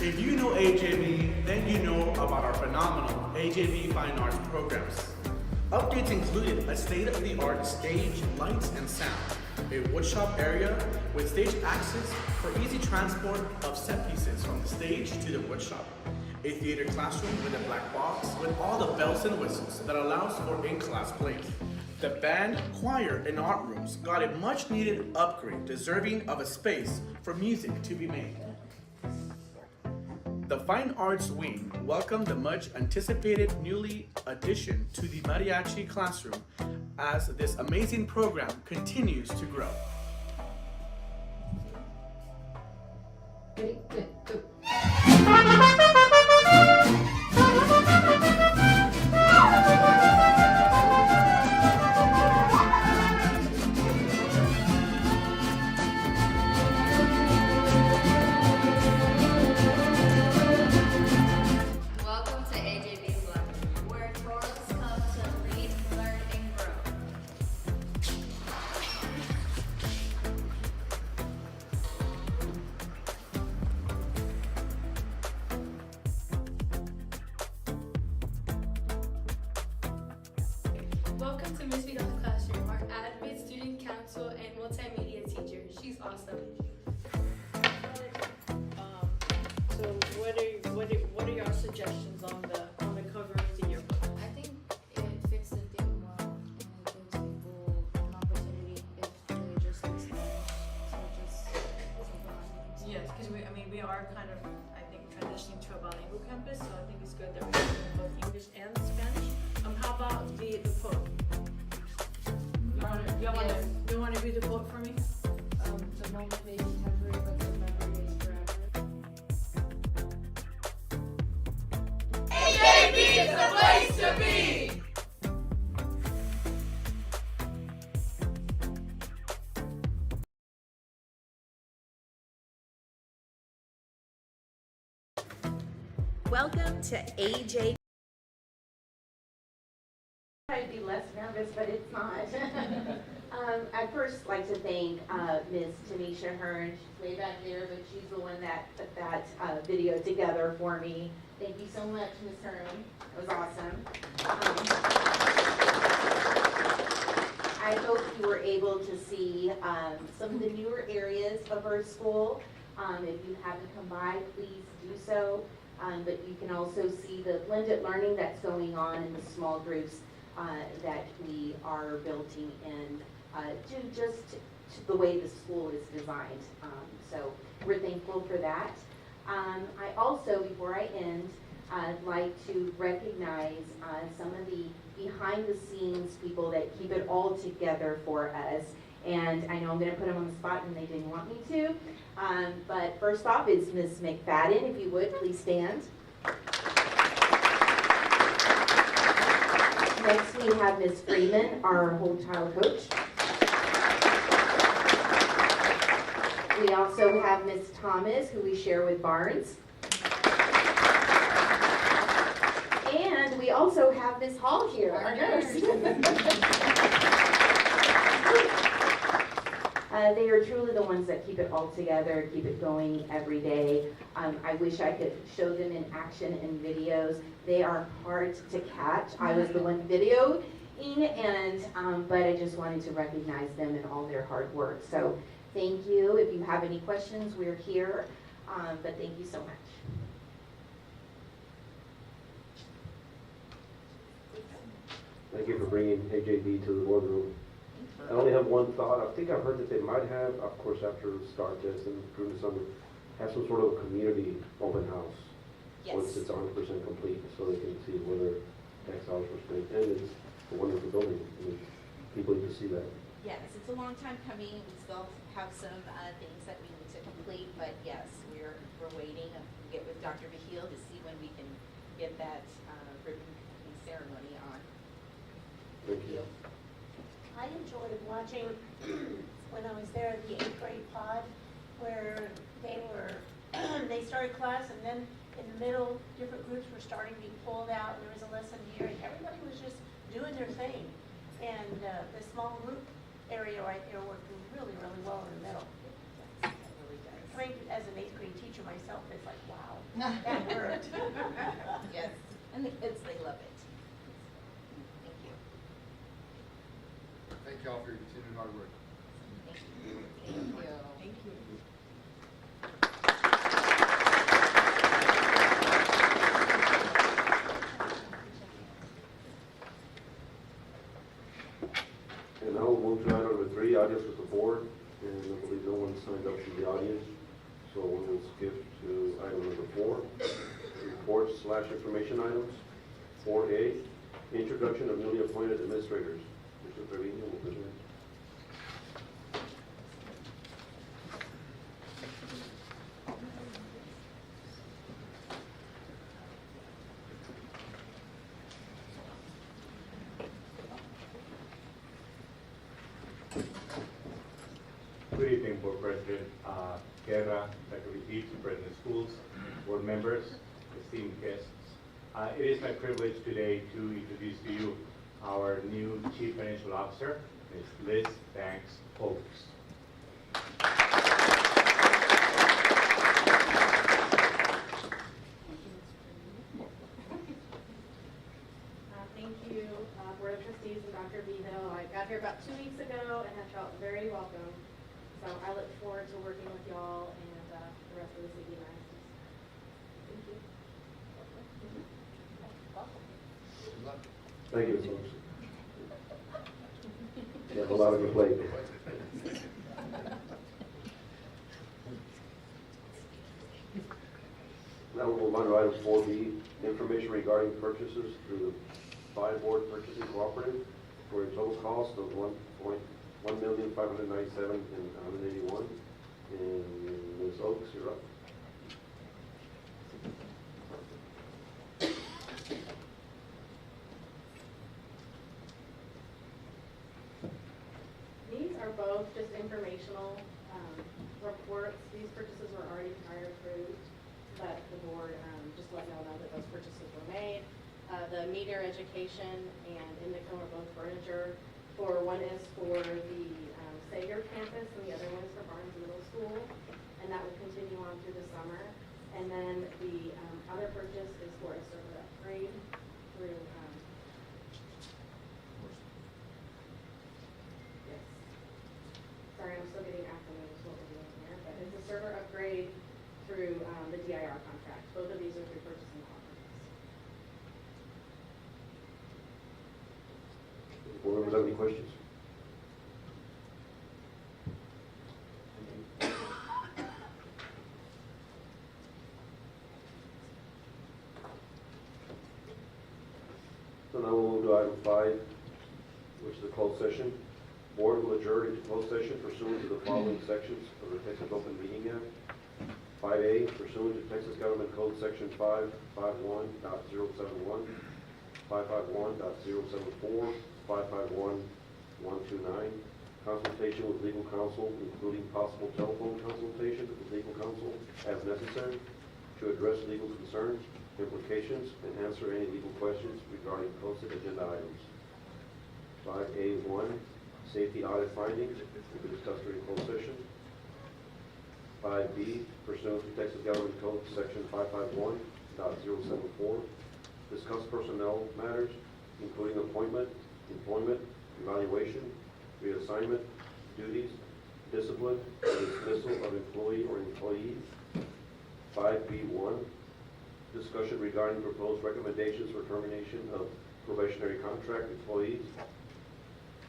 me. If you know AJB, then you know about our phenomenal AJB Fine Arts programs. Updates included a state-of-the-art stage, lights, and sound, a woodshop area with stage access for easy transport of set pieces from the stage to the woodshop, a theater classroom with a black box with all the bells and whistles that allows for in-class plays. The band, choir, and art rooms got a much-needed upgrade deserving of a space for music to be made. The Fine Arts Wing welcomed the much anticipated newly addition to the mariachi classroom as this amazing program continues to grow. Ready, good, go. Welcome to AJB's Life, where Taurus come to read, learn, and grow. welcome to Ms. Vidal's classroom, our advocate, student council, and multimedia teacher. She's awesome. So what are your suggestions on the cover of the yearbook? I think it fits the theme well, and it gives people an opportunity if they just speak Spanish to just take on. Yes, because we are kind of, I think, transitioning to a bilingual campus, so I think it's good that we're doing both English and Spanish. How about the quote? You wanna read the quote for me? The moment may be temporary, but the memory is forever. AJB is the place to be! Welcome to AJ. I'd be less nervous, but it's not. I'd first like to thank Ms. Tanisha Hearn. She's way back there, but she's the one that put that video together for me. Thank you so much, Ms. Hearn. It was awesome. I hope you were able to see some of the newer areas of our school. If you haven't come by, please do so. But you can also see the blended learning that's going on in the small groups. that we are building in to just to the way the school is designed. So we're thankful for that. I also, before I end, I'd like to recognize some of the behind the scenes people that keep it all together for us. And I know I'm going to put them on the spot and they didn't want me to. But first off is Ms. McFadden. If you would, please stand. Next we have Ms. Freeman, our whole child coach. We also have Ms. Thomas, who we share with Barnes. And we also have Ms. Hall here, our nurse. They are truly the ones that keep it all together, keep it going every day. I wish I could show them in action in videos. They are hard to catch. I was the one videoing, and but I just wanted to recognize them and all their hard work. So thank you. If you have any questions, we're here. But thank you so much. Thank you for bringing AJB to the boardroom. I only have one thought. I think I've heard that they might have, of course, after STAR test and during the summer, have some sort of a community open house. Yes. Once it's 100% complete, so they can see whether tax dollars were spent. And it's a wonderful building. I mean, people need to see that. Yes, it's a long time coming. We still have some things that we need to complete, but yes, we're waiting. We get with Dr. Bahil to see when we can get that ribbon cutting ceremony on. Thank you. I enjoyed watching when I was there at the 8th grade pod where they started class and then in the middle different groups were starting to be pulled out and there was a lesson here and everybody was just doing their thing. And the small group area right there worked really, really well in the middle. It really does. I mean, as an 8th grade teacher myself, it's like, wow, that worked. Yes, and the kids, they love it. Thank you. Thank you all for your continued hard work. Thank you. Thank you. Thank you. And now we'll move to item number 3, audience with the board. And I believe no one signed up from the audience. So we will skip to item number 4, reports/information items. 4A, introduction of newly appointed administrators. Mr. Trevino will present. Good evening, Board President Guerra, Dr. Reed, Superintendent of Schools, board members, esteemed guests. It is my privilege today to introduce to you our new Chief Financial Officer, Ms. Liz Banks Oaks. Thank you, Board of Trustees and Dr. Behill. I got here about 2 weeks ago and have felt very welcome. So I look forward to working with y'all and the rest of the Seguin ISD. Thank you. Thank you, folks. You have a lot on your plate. Now we'll move on to item 4B, information regarding purchases through the Board Purchasing Cooperative for a total cost of $1,597,181. And Ms. Oaks, you're up. These are both just informational reports. These purchases were already prior approved, but the board just let y'all know that those purchases were made. The meter education and Indico are both furniture. One is for the Sager campus and the other one is for Barnes Middle School, and that will continue on through the summer. And then the other purchase is for a server upgrade through yes. Sorry, I'm still getting acronyms what we're doing here, but it's a server upgrade through the DIR contract. Both of these are through purchasing cooperative. members have any questions? So now we'll move to item 5, which is a closed session. Board will adjourn into closed session pursuant to the following sections of the Texas Open Meeting Act. 5A, pursuant to Texas Government Code Section 551.071, 551.074, 551.129, consultation with legal counsel, including possible telephone consultation with legal counsel as necessary to address legal concerns, implications, and answer any legal questions regarding posted agenda items. 5A1, safety audit findings will be discussed during closed session. 5B, pursuant to Texas Government Code Section 551.074, discuss personnel matters, including appointment, employment, evaluation, reassignment, duties, discipline, and dismissal of employee or employees. 5B1, discussion regarding proposed recommendations for termination of probationary contract employees.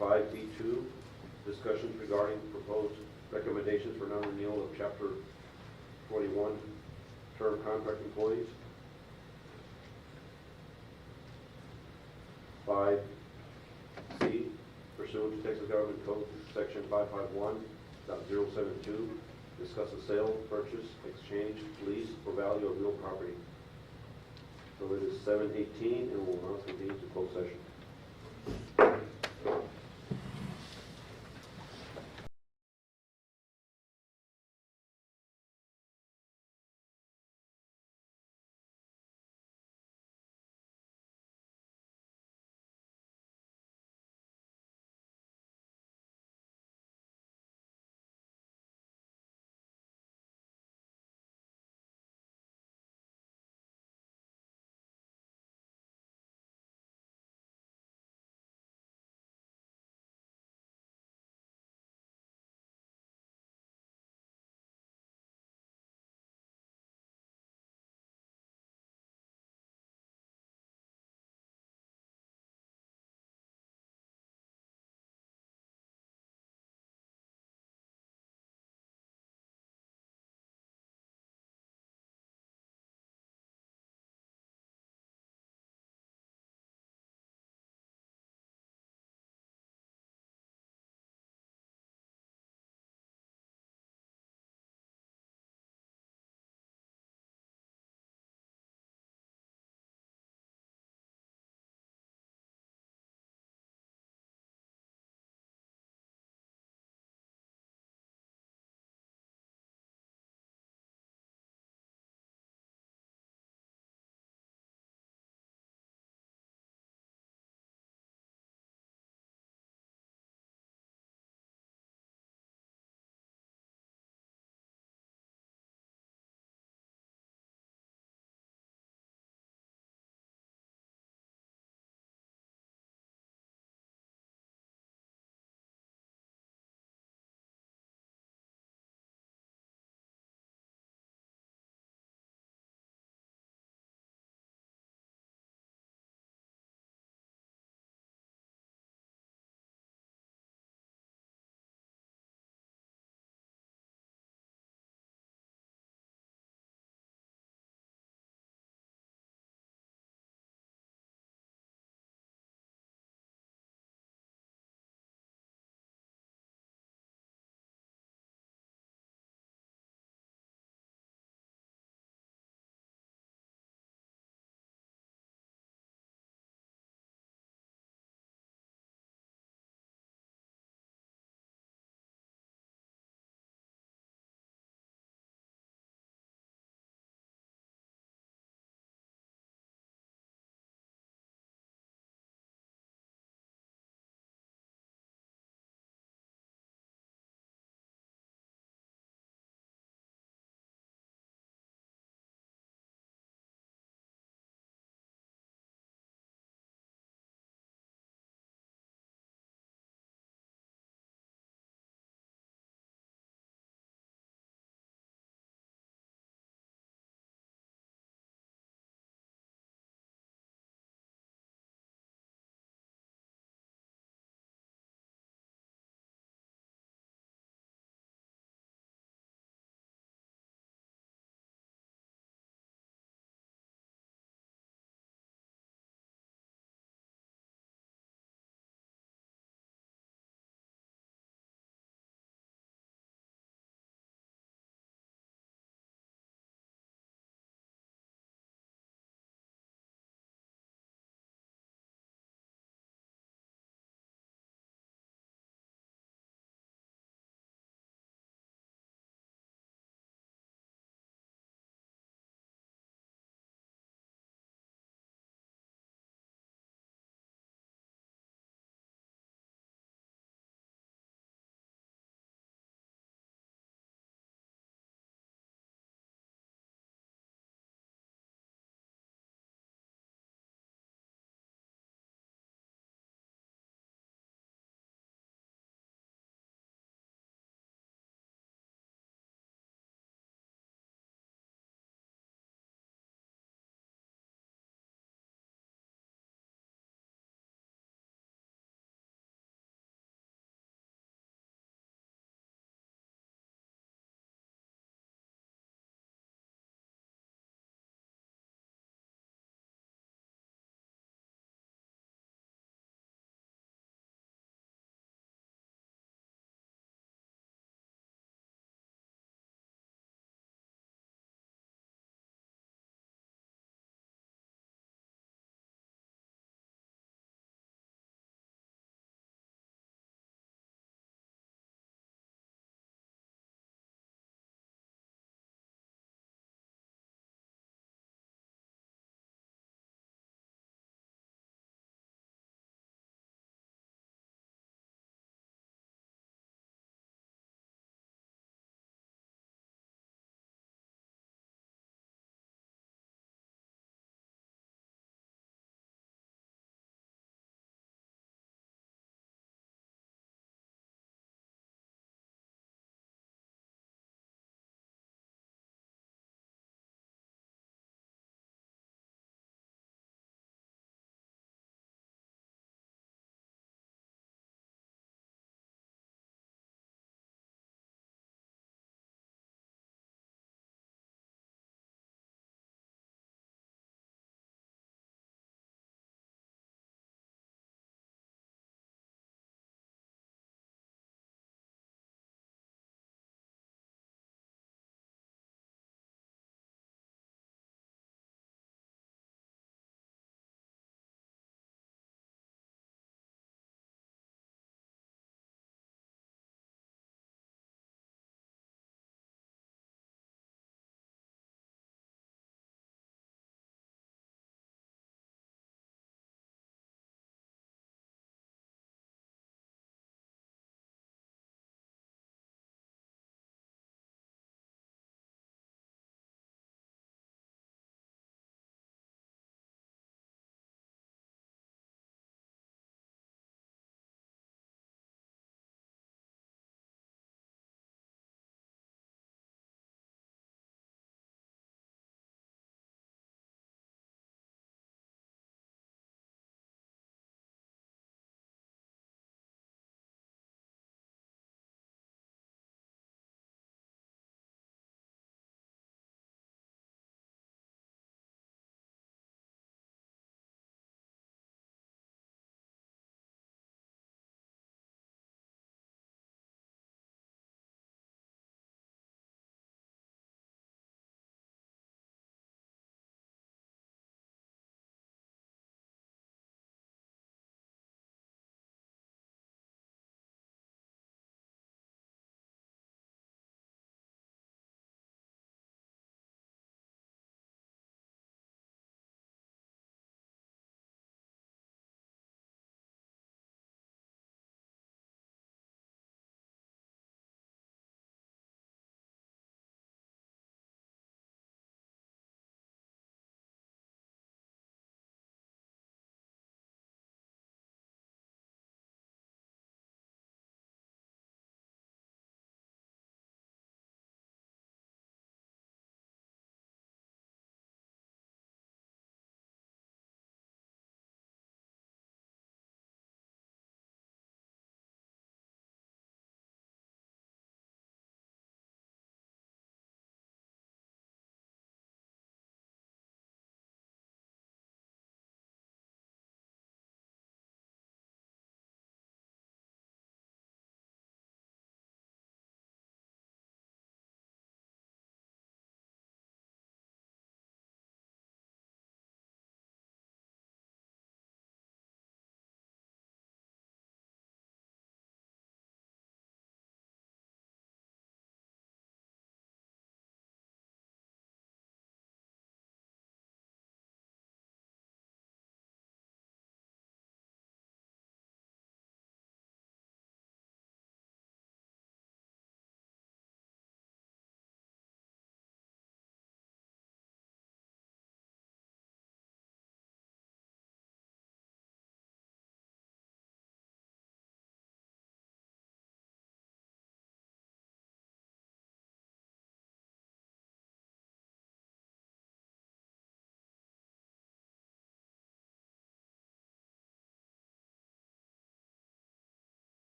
5B2, discussions regarding proposed recommendations for non-renewal of Chapter 41 term contract employees. 5C, pursuant to Texas Government Code Section 551.072, discuss the sale, purchase, exchange, lease, or value of real property. So it is 7:18, and we'll now convene to closed session.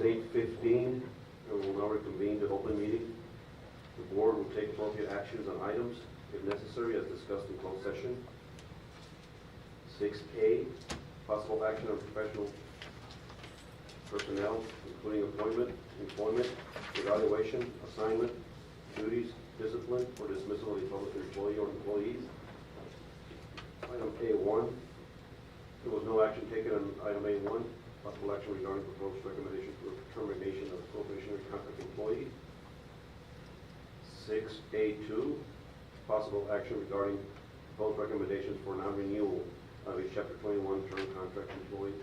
is 8:15, and we'll now reconvene the open meeting. The board will take appropriate actions on items, if necessary, as discussed in closed session. 6A, possible action on professional personnel, including appointment, employment, evaluation, assignment, duties, discipline, or dismissal of a public employee or employees. Item A1, there was no action taken on item A1, possible action regarding proposed recommendation for termination of probationary contract employee. 6A2, possible action regarding proposed recommendations for non-renewal of a Chapter 21 term contract employee.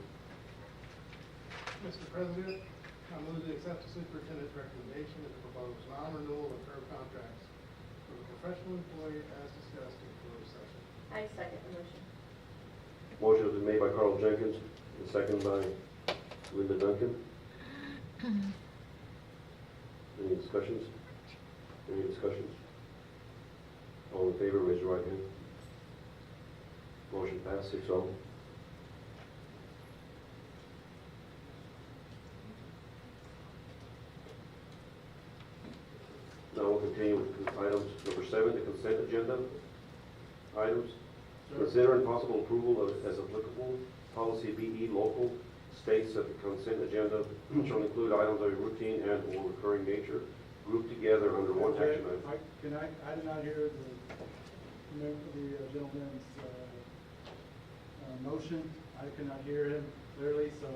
Mr. President, I move to accept the superintendent's recommendation of the proposed non-renewal of term contracts for the professional employee as discussed in closed session. I second the motion. Motion has been made by Carl Jenkins and seconded by Linda Duncan. Any discussions? Any discussions? All in favor, raise your right hand. Motion passed 6-0. Now we'll continue with items number 7, the consent agenda. Items. Consider and possible approval of, as applicable, policy BE local states that the consent agenda shall include items of a routine and or recurring nature grouped together under one action item. I did not hear the gentleman's motion. I could not hear him clearly, so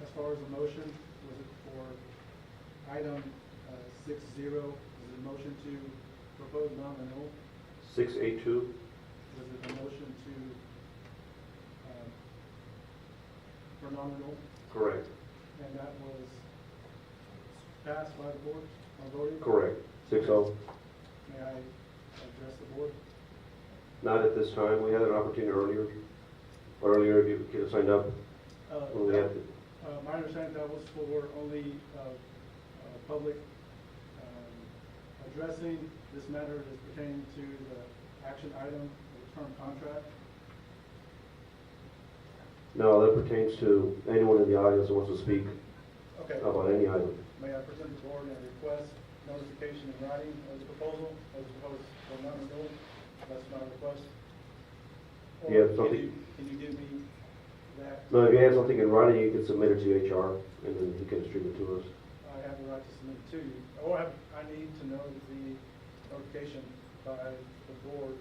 as far as the motion, was it for item 6-0, is it a motion to propose non-renewal? 6A2. Was it a motion to, for non-renewal? Correct. And that was passed by the board, or voted? Correct. 6-0. May I address the board? Not at this time. We had an opportunity earlier. Earlier, if you could have signed up. When we had to. My understanding that was for only public addressing this matter as pertaining to the action item of the term contract. No, that pertains to anyone in the audience that wants to speak about any item. May I present the board and request notification in writing of the proposal as opposed to non-renewal? That's my request. Or You have something? Can you give me that? No, if you have something in writing, you can submit it to HR, and then he can distribute it to us. I have the right to submit it to you. Or I need to know the notification by the board.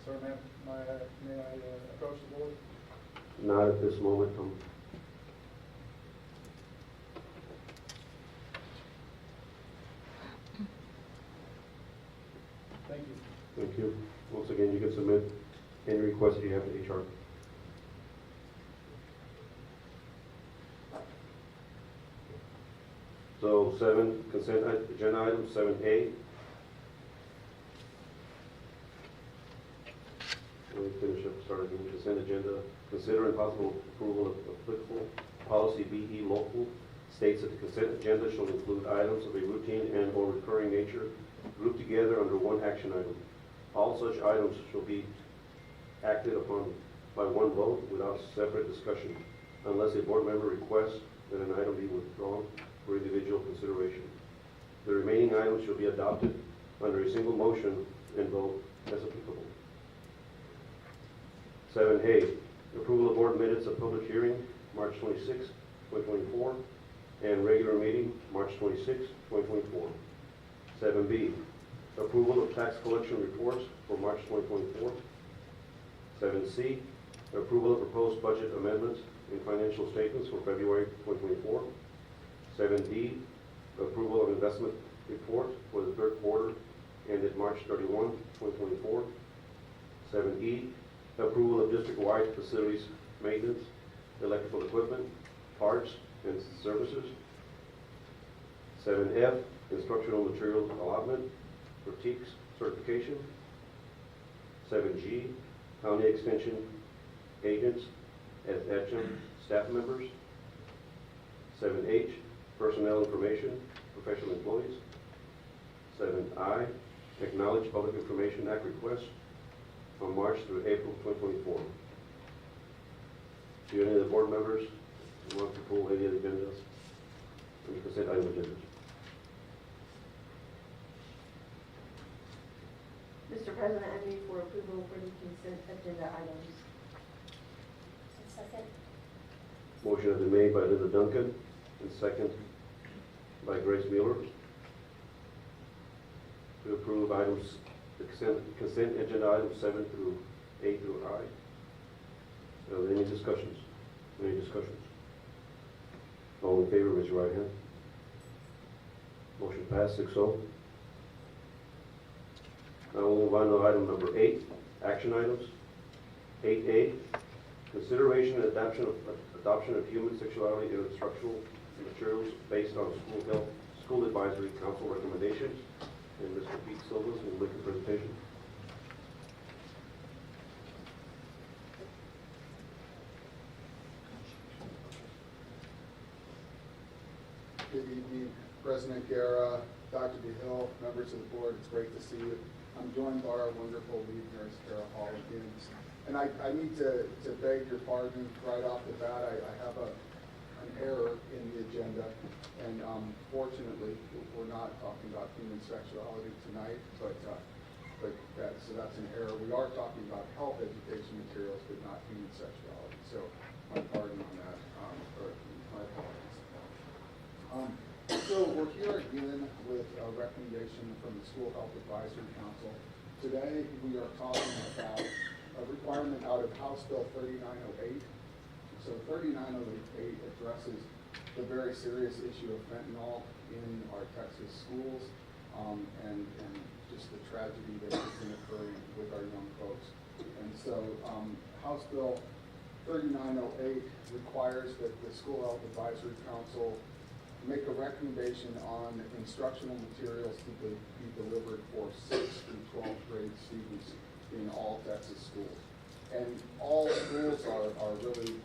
Sir, may I approach the board? Not at this moment. Thank you. Thank you. Once again, you can submit any request that you have to HR. So 7, consent agenda item 7A. Let me finish up, start again. Consent agenda. Consider and possible approval of applicable policy BE local states that the consent agenda shall include items of a routine and or recurring nature grouped together under one action item. All such items shall be acted upon by one vote without separate discussion, unless a board member requests that an item be withdrawn for individual consideration. The remaining items shall be adopted under a single motion and vote as applicable. 7A, approval of board minutes of public hearing, March 26, 2024, and regular meeting, March 26, 2024. 7B, approval of tax collection reports for March 2024. 7C, approval of proposed budget amendments and financial statements for February 2024. 7D, approval of investment report for the third quarter ended March 31, 2024. 7E, approval of district-wide facilities maintenance, electrical equipment, parts, and services. 7F, instructional materials allotment for TEACS certification. 7G, county extension agents as adjunct staff members. 7H, personnel information, professional employees. 7I, acknowledge Public Information Act requests from March through April 2024. Do any of the board members You want to pull any of the agendas? Any consent item agendas? Mr. President, I move for approval for the consent agenda items. Second. Motion has been made by Linda Duncan and second by Grace Mueller to approve items, the consent agenda items 7 through A through I. Are there any discussions? Any discussions? All in favor, raise your right hand. Motion passed 6-0. Now we'll move on to item number 8, action items. 8A, consideration and adoption of human sexuality in instructional materials based on school advisory council recommendations. And Mr. Pete Silvas will make a presentation. Good evening, President Guerra, Dr. DeHill, members of the board. It's great to see you. I'm joined by our wonderful lead nurse, Kara Hall, again. And I need to beg your pardon right off the bat. I have an error in the agenda. And fortunately, we're not talking about human sexuality tonight, but that's an error. We are talking about health education materials, but not human sexuality. So my pardon on that, or my apologies. So we're here again with a recommendation from the School Health Advisory Council. Today we are talking about a requirement out of House Bill 3908. So 3908 addresses the very serious issue of fentanyl in our Texas schools and just the tragedy that has been occurring with our young folks. And so House Bill 3908 requires that the School Health Advisory Council make a recommendation on instructional materials to be delivered for 6th through 12th grade students in all Texas schools. And all schools are really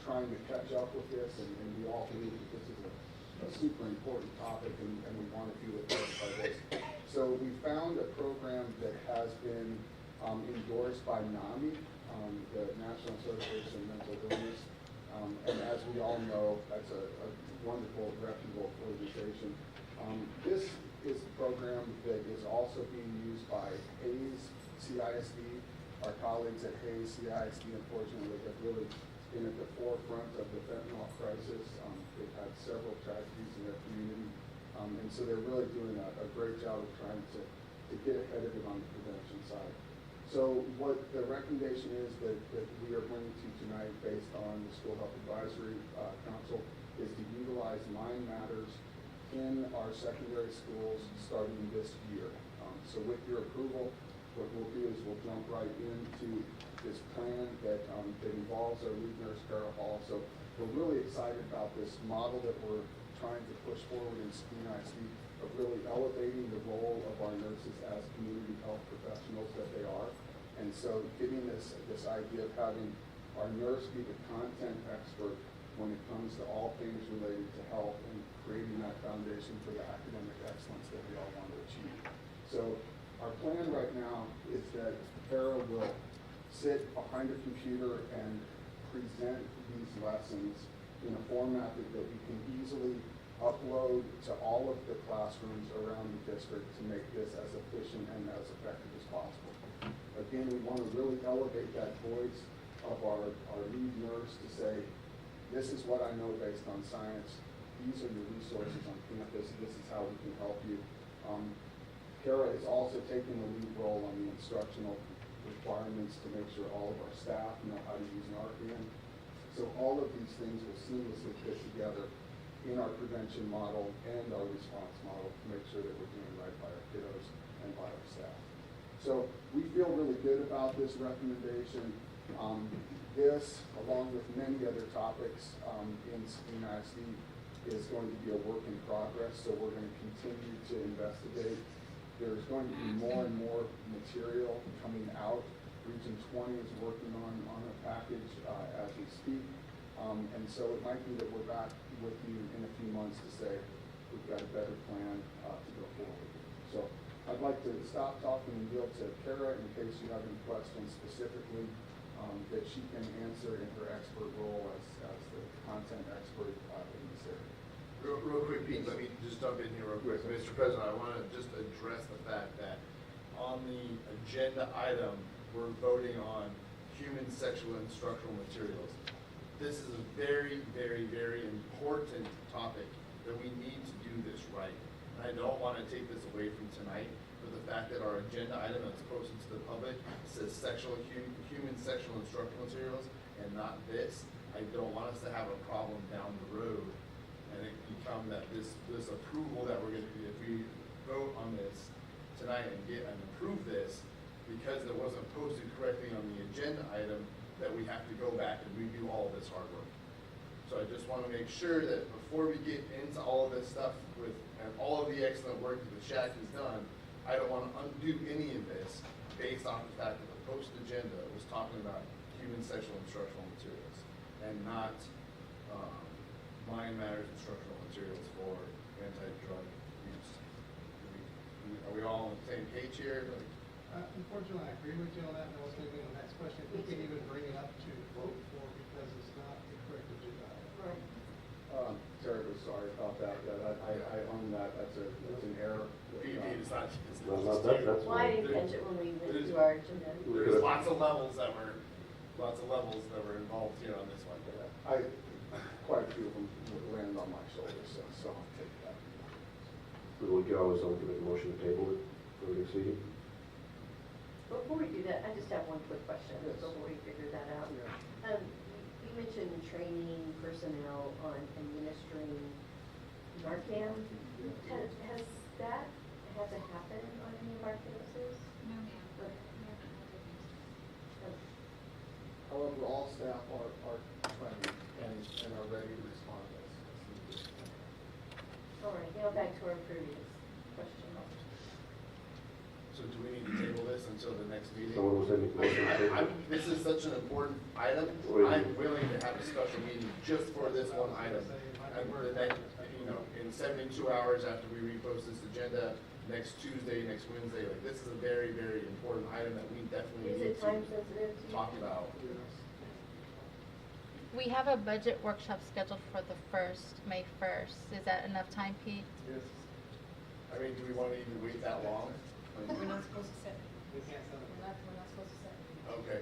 trying to catch up with this, and we all believe that this is a super important topic, and we want to do it by this. So we found a program that has been endorsed by NAMI, the National Association of Mental Illness. And as we all know, that's a wonderful, reputable organization. This is a program that is also being used by Hayes CISD. Our colleagues at Hayes CISD, unfortunately, have really been at the forefront of the fentanyl crisis. They've had several tragedies in their community. And so they're really doing a great job of trying to get ahead of it on the prevention side. So what the recommendation is that we are bringing to you tonight based on the School Health Advisory Council is to utilize Mind Matters in our secondary schools starting this year. So with your approval, what we'll do is we'll jump right into this plan that involves our lead nurse, Kara Hall. So we're really excited about this model that we're trying to push forward in Seguin ISD of really elevating the role of our nurses as community health professionals that they are. And so giving this idea of having our nurse be the content expert when it comes to all things related to health and creating that foundation for the academic excellence that we all want to achieve. So our plan right now is that Kara will sit behind a computer and present these lessons in a format that we can easily upload to all of the classrooms around the district to make this as efficient and as effective as possible. Again, we want to really elevate that voice of our lead nurse to say, this is what I know based on science. These are your resources on campus. This is how we can help you. Kara is also taking the lead role on the instructional requirements to make sure all of our staff know how to use Narcan. So all of these things will seamlessly fit together in our prevention model and our response model to make sure that we're doing right by our kiddos and by our staff. So we feel really good about this recommendation. This, along with many other topics in Seguin ISD, is going to be a work in progress, so we're going to continue to investigate. There's going to be more and more material coming out. Region 20 is working on a package as we speak. And so it might be that we're back with you in a few months to say we've got a better plan to go forward. So I'd like to stop talking and yield to Kara in case you have any questions specifically that she can answer in her expert role as the content expert in this area. Real quick, Pete, let me just jump in here real quick. Mr. President, I want to just address the fact that on the agenda item, we're voting on human sexual instructional materials. This is a very, very, very important topic that we need to do this right. And I don't want to take this away from tonight, but the fact that our agenda item that's posted to the public says human sexual instructional materials and not this, I don't want us to have a problem down the road and it become that this approval that we're going to do, if we vote on this tonight and approve this, because it wasn't posted correctly on the agenda item, that we have to go back and redo all of this hard work. So I just want to make sure that before we get into all of this stuff and all of the excellent work that the Shack has done, I don't want to undo any of this based on the fact that the posted agenda was talking about human sexual instructional materials and not mind matters instructional materials for anti-drug use. Are we all on the same page here? Unfortunately, I agree with you on that, and I was thinking the next question, we can even bring it up to vote for because it's not the correct agenda item. Terry, was sorry about that. I own that. That's an error. It's not. That's Well, I didn't catch it when we went through our agenda. There's lots of levels that were involved here on this one. Quite a few of them would land on my shoulders, so I'll take that. We could always make a motion to table it for the next meeting. Before we do that, I just have one quick question before we figure that out. You mentioned training personnel on administering Narcan. Has that hasn't happened on any of our campuses? No, ma'am. However, all staff are trained and are ready to respond to this. All right, now back to our previous question. So do we need to table this until the next meeting? Someone will send me a motion to table. This is such an important item. I'm willing to have a special meeting just for this one item. And the next, in 72 hours after we repost this agenda, next Tuesday, next Wednesday, like this is a very, very important item that we definitely need to talk about. We have a budget workshop scheduled for the May 1st. Is that enough time, Pete? Yes. I mean, do we want to even wait that long? We're not supposed to set. We can't set it. We're not supposed to set. Okay.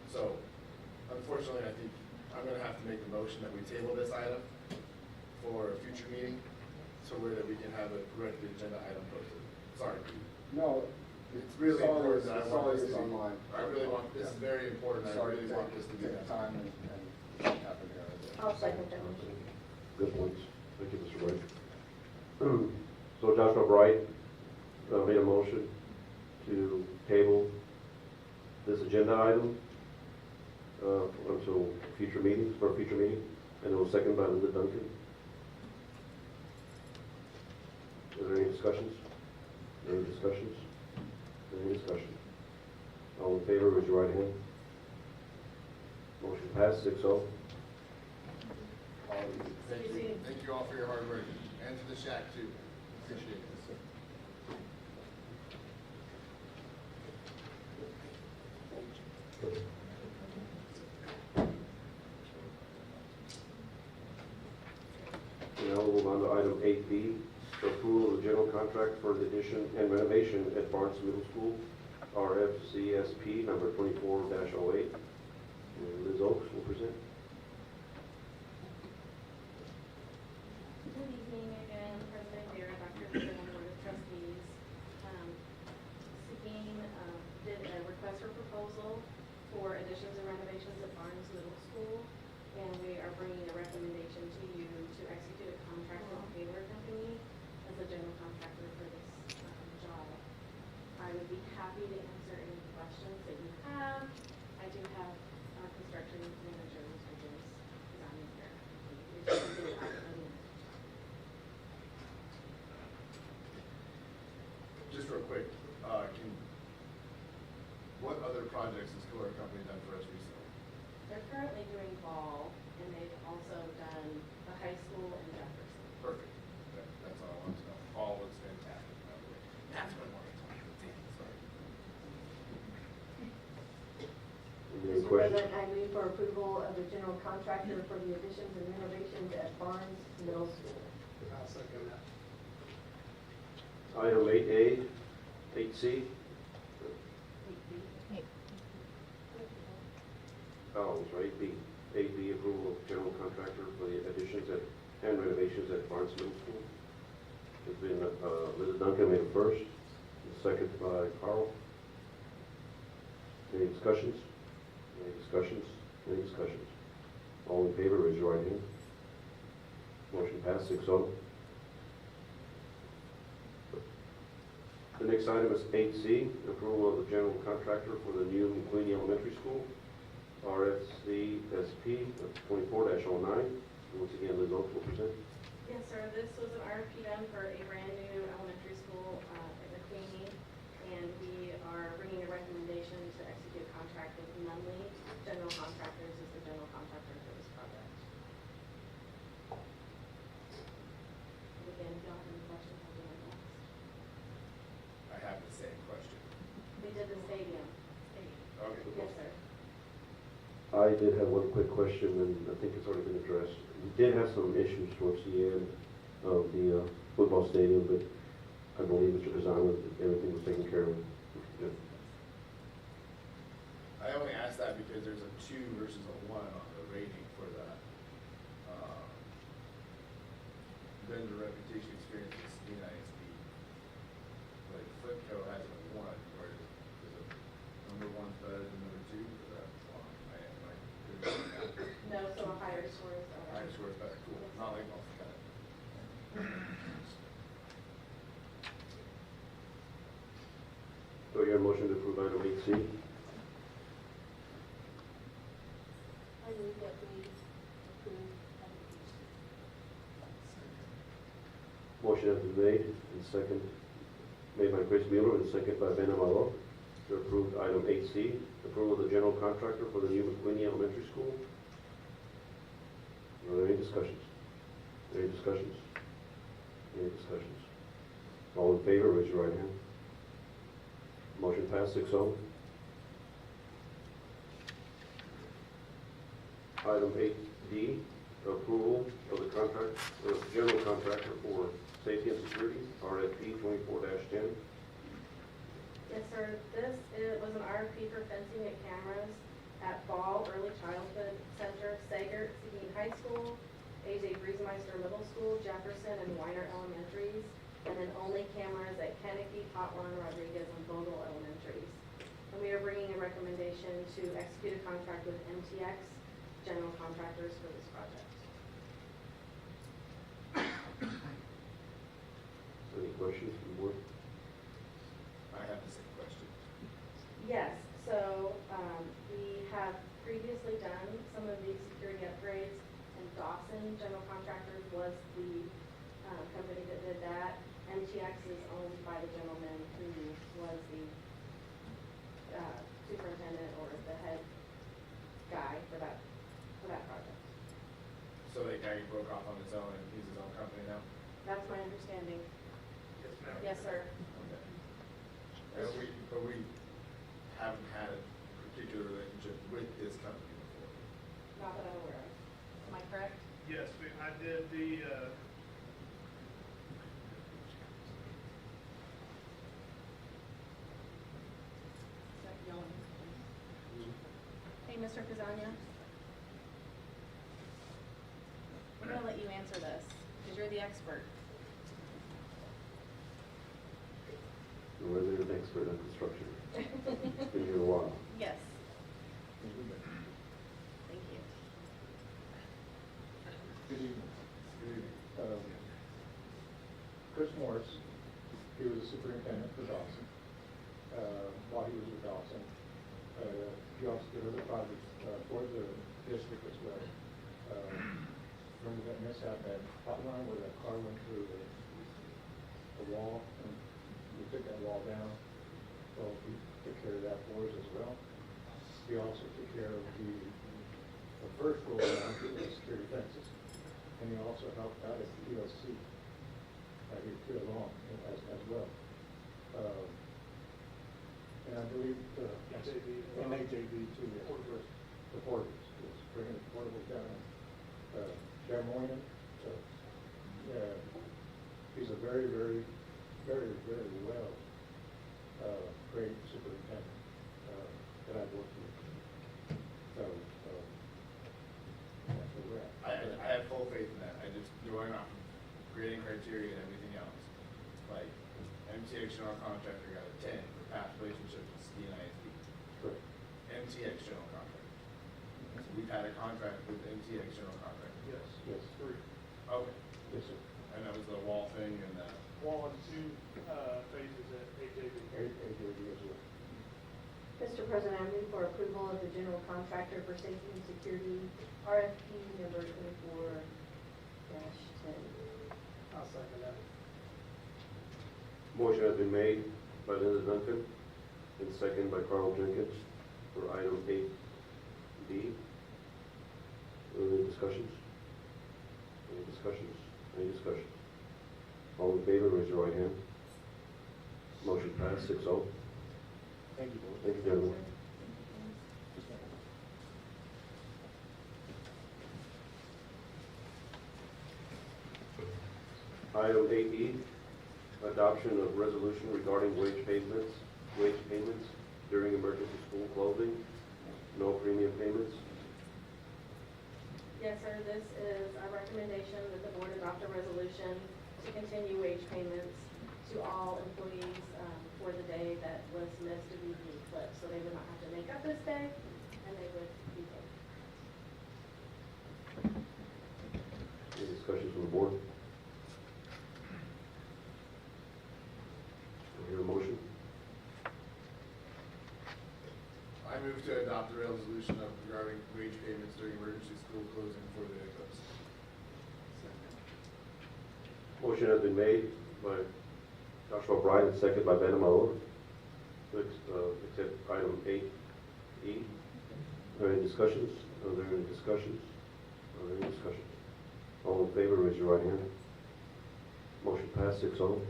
So, unfortunately, I think I'm going to have to make a motion that we table this item for a future meeting, so that we can have a correct agenda item posted. Sorry, Pete. No, it's really important that I want this to be online. I really want this is very important. I really want this to be take done. time and happen here. I'll second that motion. Good points. Thank you, Mr. Bright. So Joshua Bright made a motion to table this agenda item until future meetings, for a future meeting, and it was seconded by Linda Duncan. Are there any discussions? Any discussions? Any discussion? All in favor, raise your right hand. Motion passed, 6-0. Thank you all for your hard work, and to the Shack too. Appreciate it. Now we'll move on to item 8B, the approval of the general contract for the addition and renovation at Barnes Middle School, RFCSP number 24-08. And Liz Oaks will present. Good evening again, President Dara, Dr. Chair, and Board of Trustees. Seguin did a request for proposal for additions and renovations at Barnes Middle School, and we are bringing a recommendation to you to execute a contract with Taylor Company as the general contractor for this job. I would be happy to answer any questions that you have. I do have our construction manager, Mr. James, down here. Just real quick, what other projects has Taylor Company done for us recently? They're currently doing Ball, and they've also done the high school in Jefferson. Perfect. Okay, that's all I want to know. Ball looks fantastic, by the way. That's what I wanted to talk about. Sorry. Any questions? President, I move for approval of the general contractor for the additions and renovations at Barnes Middle School. I'll second that. Item 8A, 8C. Oh, I'm sorry, 8B. 8B, approval of general contractor for the additions and renovations at Barnes Middle School. It's been, Mrs. Duncan made it first, second by Carl. Any discussions? Any discussions? Any discussions? All in favor, raise your right hand. Motion passed 6-0. The next item is 8C, approval of the general contractor for the new McQueen Elementary School, RFCSP 24-09. Once again, Liz Oaks will present. Yes, sir. This was an RFP done for a brand new elementary school at McQueen, and we are bringing a recommendation to execute a contract with Nunley General Contractors as the general contractor for this project. Again, if y'all have any questions, I'll do my best. I have the same question. We did the stadium. Okay. Yes, sir. I did have one quick question, and I think it's already been addressed. We did have some issues towards the end of the football stadium, but I believe Mr. Kazan, everything was taken care of. Good. I only asked that because there's a 2 versus a 1 on the rating for the vendor reputation experience with Seguin ISD. Like Flipco has it at 1, where is it number 1's better than number 2? Or that's wrong? No, so a higher score is Higher score is better, cool. Not like most got it. Do I hear a motion to approve item 8C? I move that we approve Motion has been made and second, made by Chris Mueller and second by Ben Amalo to approve item 8C, approval of the general contractor for the new McQueen Elementary School. Are there any discussions? Any discussions? Any discussions? All in favor, raise your right hand. Motion passed 6-0. Item 8D, approval of the contract, general contractor for safety and security, RFP 24-10. Yes, sir. This was an RFP for fencing and cameras at Ball Early Childhood Center, Seguin High School, AJ Briesemeister Middle School, Jefferson and Weiner Elementaries, and then only cameras at Kennedy, Potwan, Rodriguez, and Vogel Elementaries. And we are bringing a recommendation to execute a contract with MTX General Contractors for this project. Any questions from the board? I have the same question. Yes, so we have previously done some of these security upgrades, and Dawson General Contractors was the company that did that. MTX is owned by the gentleman who was the superintendent or the head guy for that project. So that guy broke off on his own and he's his own company now? That's my understanding. Yes, ma'am. Yes, sir. Okay. But we haven't had a particular relationship with this company before. Not that I'm aware of. Am I correct? Yes, I did the, Hey, Mr. Kazania. I'm gonna let you answer this, because you're the expert. You're a resident expert on construction. Been here a while. Yes. Thank you. Good evening. Chris Morris, he was a superintendent for Dawson. While he was with Dawson, he also did other projects for the district as well. Remember that mishap at Hotline where that car went through the wall and we took that wall down? Well, he took care of that for us as well. He also took care of the first roll down to the security fences. And he also helped out at the PLC here too along as well. And I believe, and AJB too, yes. supporters, it's bringing portable down. Jim Moynihan, he's a very, very, very, very well trained superintendent that I've worked with. So, that's where we're at. I have full faith in that. I just, going off of grading criteria and everything else, like, MTX general contractor got a 10 for past relationships with Seguin ISD. Correct. MTX general contractor. So we've had a contract with MTX general contractor. Yes. Yes. 3. Okay. Yes, sir. And that was the wall thing and the. Wall and 2 phases at AJB. AJB as well. Mr. President, I move for approval of the general contractor for safety and security RFP number 24-10. I'll second that. Motion has been made by Linda Duncan and second by Carl Jenkins for item 8D. Any discussions? Any discussions? Any discussions? All in favor, raise your right hand. Motion passed 6-0. Thank you, board. Thank you, gentlemen. Item 8E, adoption of resolution regarding wage payments during emergency school closing, no premium payments. Yes, sir, this is a recommendation that the board adopt a resolution to continue wage payments to all employees for the day that was missed to be the eclipse. So they would not have to make up this day, and they would be paid. Any discussions from the board? Do I hear a motion? I move to adopt the resolution regarding wage payments during emergency school closing for the eclipse. Motion has been made by Joshua Bryan and second by Ben Amaro to accept item 8E. Are there any discussions? Are there any discussions? Are there any discussions? All in favor, raise your right hand. Motion passed 6-0.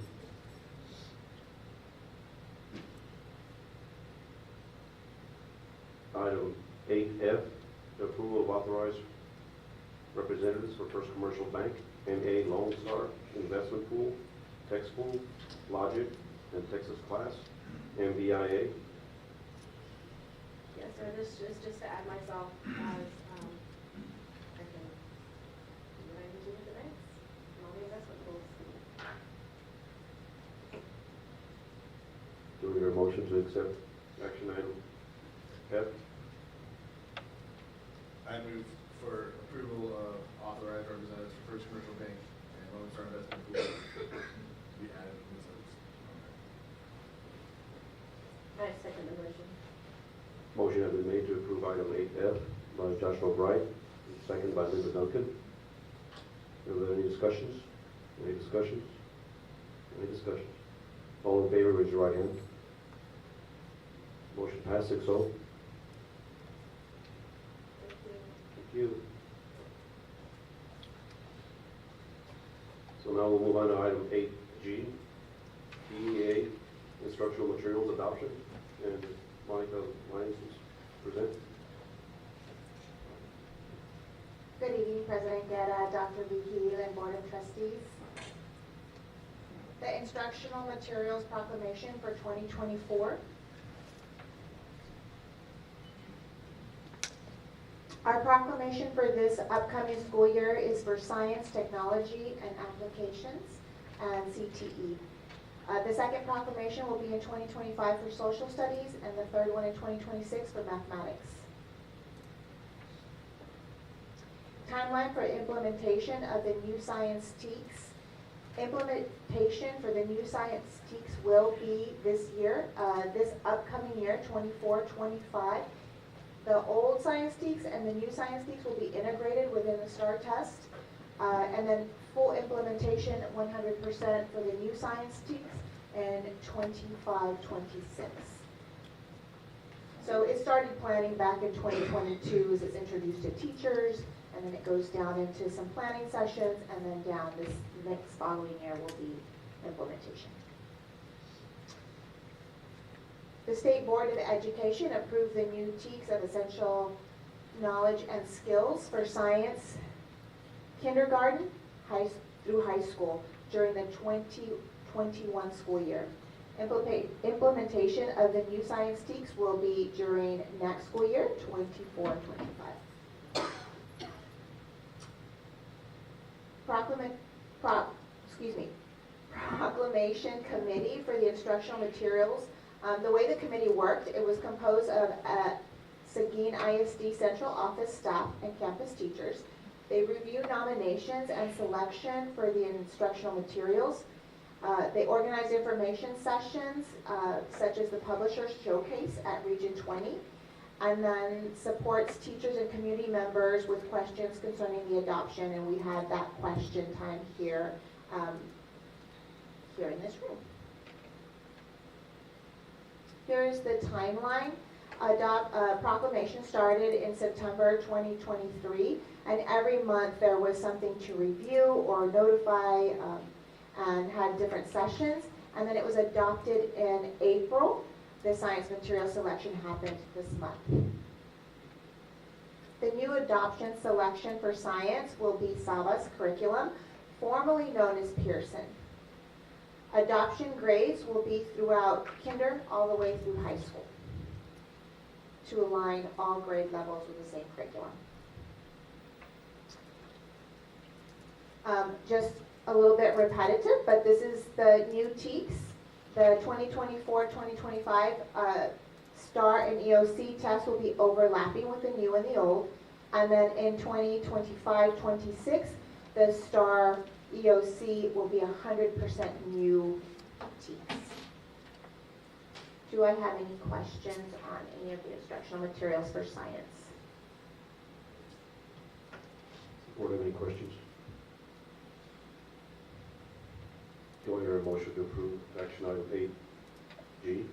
Item 8F, the approval of authorized representatives for First Commercial Bank, MA Lone Star Investment Pool, Tex Pool, Logic, and Texas Class, MBIA. Yes, sir, this is just to add myself as, I can do what I need to with the banks and all the investment pools. Do we hear a motion to accept action item F? I move for approval of authorized representatives for First Commercial Bank and Lone Star Investment Pool to be added to this list. I second the motion. Motion has been made to approve item 8F by Joshua Bright, and second by Linda Duncan. Are there any discussions? Any discussions? Any discussions? All in favor, raise your right hand. Motion passed 6-0. Thank you. So now we'll move on to item 8G, DEA instructional materials adoption, and Monica Lyons will present. Good evening, President Guerra, Dr. Vicky, and Board of Trustees. The Instructional Materials Proclamation for 2024. Our proclamation for this upcoming school year is for Science, Technology, and Applications, and CTE. The second proclamation will be in 2025 for Social Studies, and the third one in 2026 for Mathematics. Timeline for implementation of the new science TEKS. Implementation for the new science TEKS will be this year, this upcoming year, 24-25. The old science TEKS and the new science TEKS will be integrated within the STAR test, and then full implementation 100% for the new science TEKS in 25-26. So it started planning back in 2022 as it's introduced to teachers, and then it goes down into some planning sessions, and then down this next following year will be implementation. The State Board of Education approved the new TEKS of essential knowledge and skills for science kindergarten through high school during the 2021 school year. Implementation of the new science TEKS will be during next school year, 24-25. Proclamation Committee for the Instructional Materials. The way the committee worked, it was composed of Seguin ISD Central Office staff and campus teachers. They review nominations and selection for the instructional materials. They organize information sessions, such as the Publisher's Showcase at Region 20, and then supports teachers and community members with questions concerning the adoption, and we had that question time here, here in this room. Here's the timeline. Proclamation started in September 2023, and every month there was something to review or notify, and had different sessions, and then it was adopted in April. The science material selection happened this month. The new adoption selection for science will be Sava's curriculum, formerly known as Pearson. Adoption grades will be throughout kinder all the way through high school to align all grade levels with the same curriculum. Just a little bit repetitive, but this is the new TEKS. The 2024-2025 STAR and EOC tests will be overlapping with the new and the old. And then in 2025-26, the STAR EOC will be 100% new TEKS. Do I have any questions on any of the instructional materials for science? Board have any questions? Do I hear a motion to approve action item 8G? We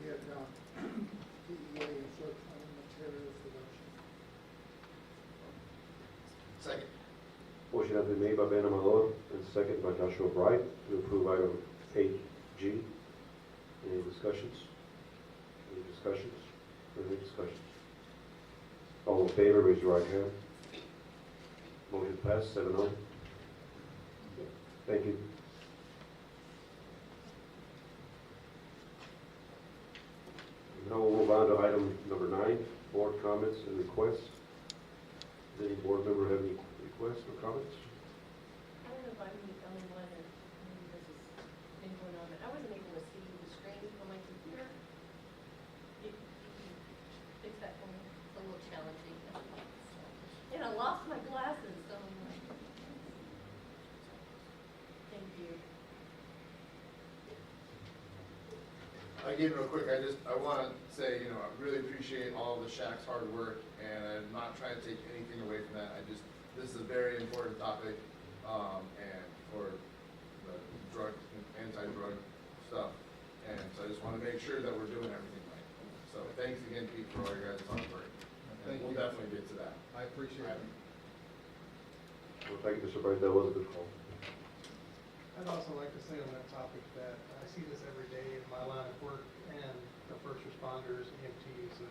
have DEA instructional materials production. Second. Motion has been made by Ben Amador and second by Joshua Bright to approve item 8G. Any discussions? Any discussions? Any discussions? All in favor, raise your right hand. Motion passed, 7-0. Thank you. Now we'll move on to item number 9, board comments and requests. Does any board member have any requests or comments? I don't know if I'm the only one, or maybe this has been going on, but I wasn't able to see the screen on my computer. You can fix that for me? It's a little challenging. And I lost my glasses, so I'm like, thank you. Again, real quick, I want to say, I really appreciate all of the Shaq's hard work, and I'm not trying to take anything away from that. This is a very important topic, and for the anti-drug stuff, and so I just want to make sure that we're doing everything right. So thanks again, Pete, for all your guys' hard work. And we'll definitely get to that. I appreciate it. Well, thank you, Mr. Bright. That was a good call. I'd also like to say on that topic that I see this every day in my line of work, and the first responders, EMTs, and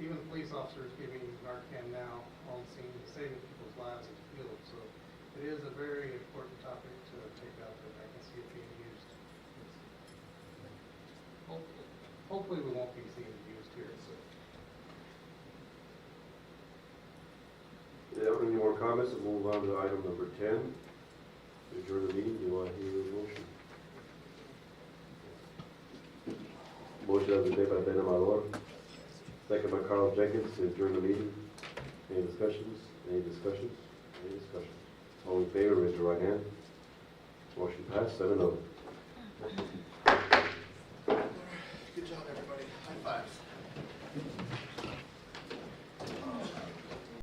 even the police officers giving Narcan now on scene, saving people's lives in the field. So it is a very important topic to take out there. I can see it being used. Hopefully we won't be seeing it used here. So. If there aren't any more comments, we'll move on to item number 10. To adjourn the meeting, do I hear a motion? Motion has been made by Ben Amador, second by Carl Jenkins to adjourn the meeting. Any discussions? Any discussions? Any discussions? All in favor, raise your right hand. Motion passed, 7-0.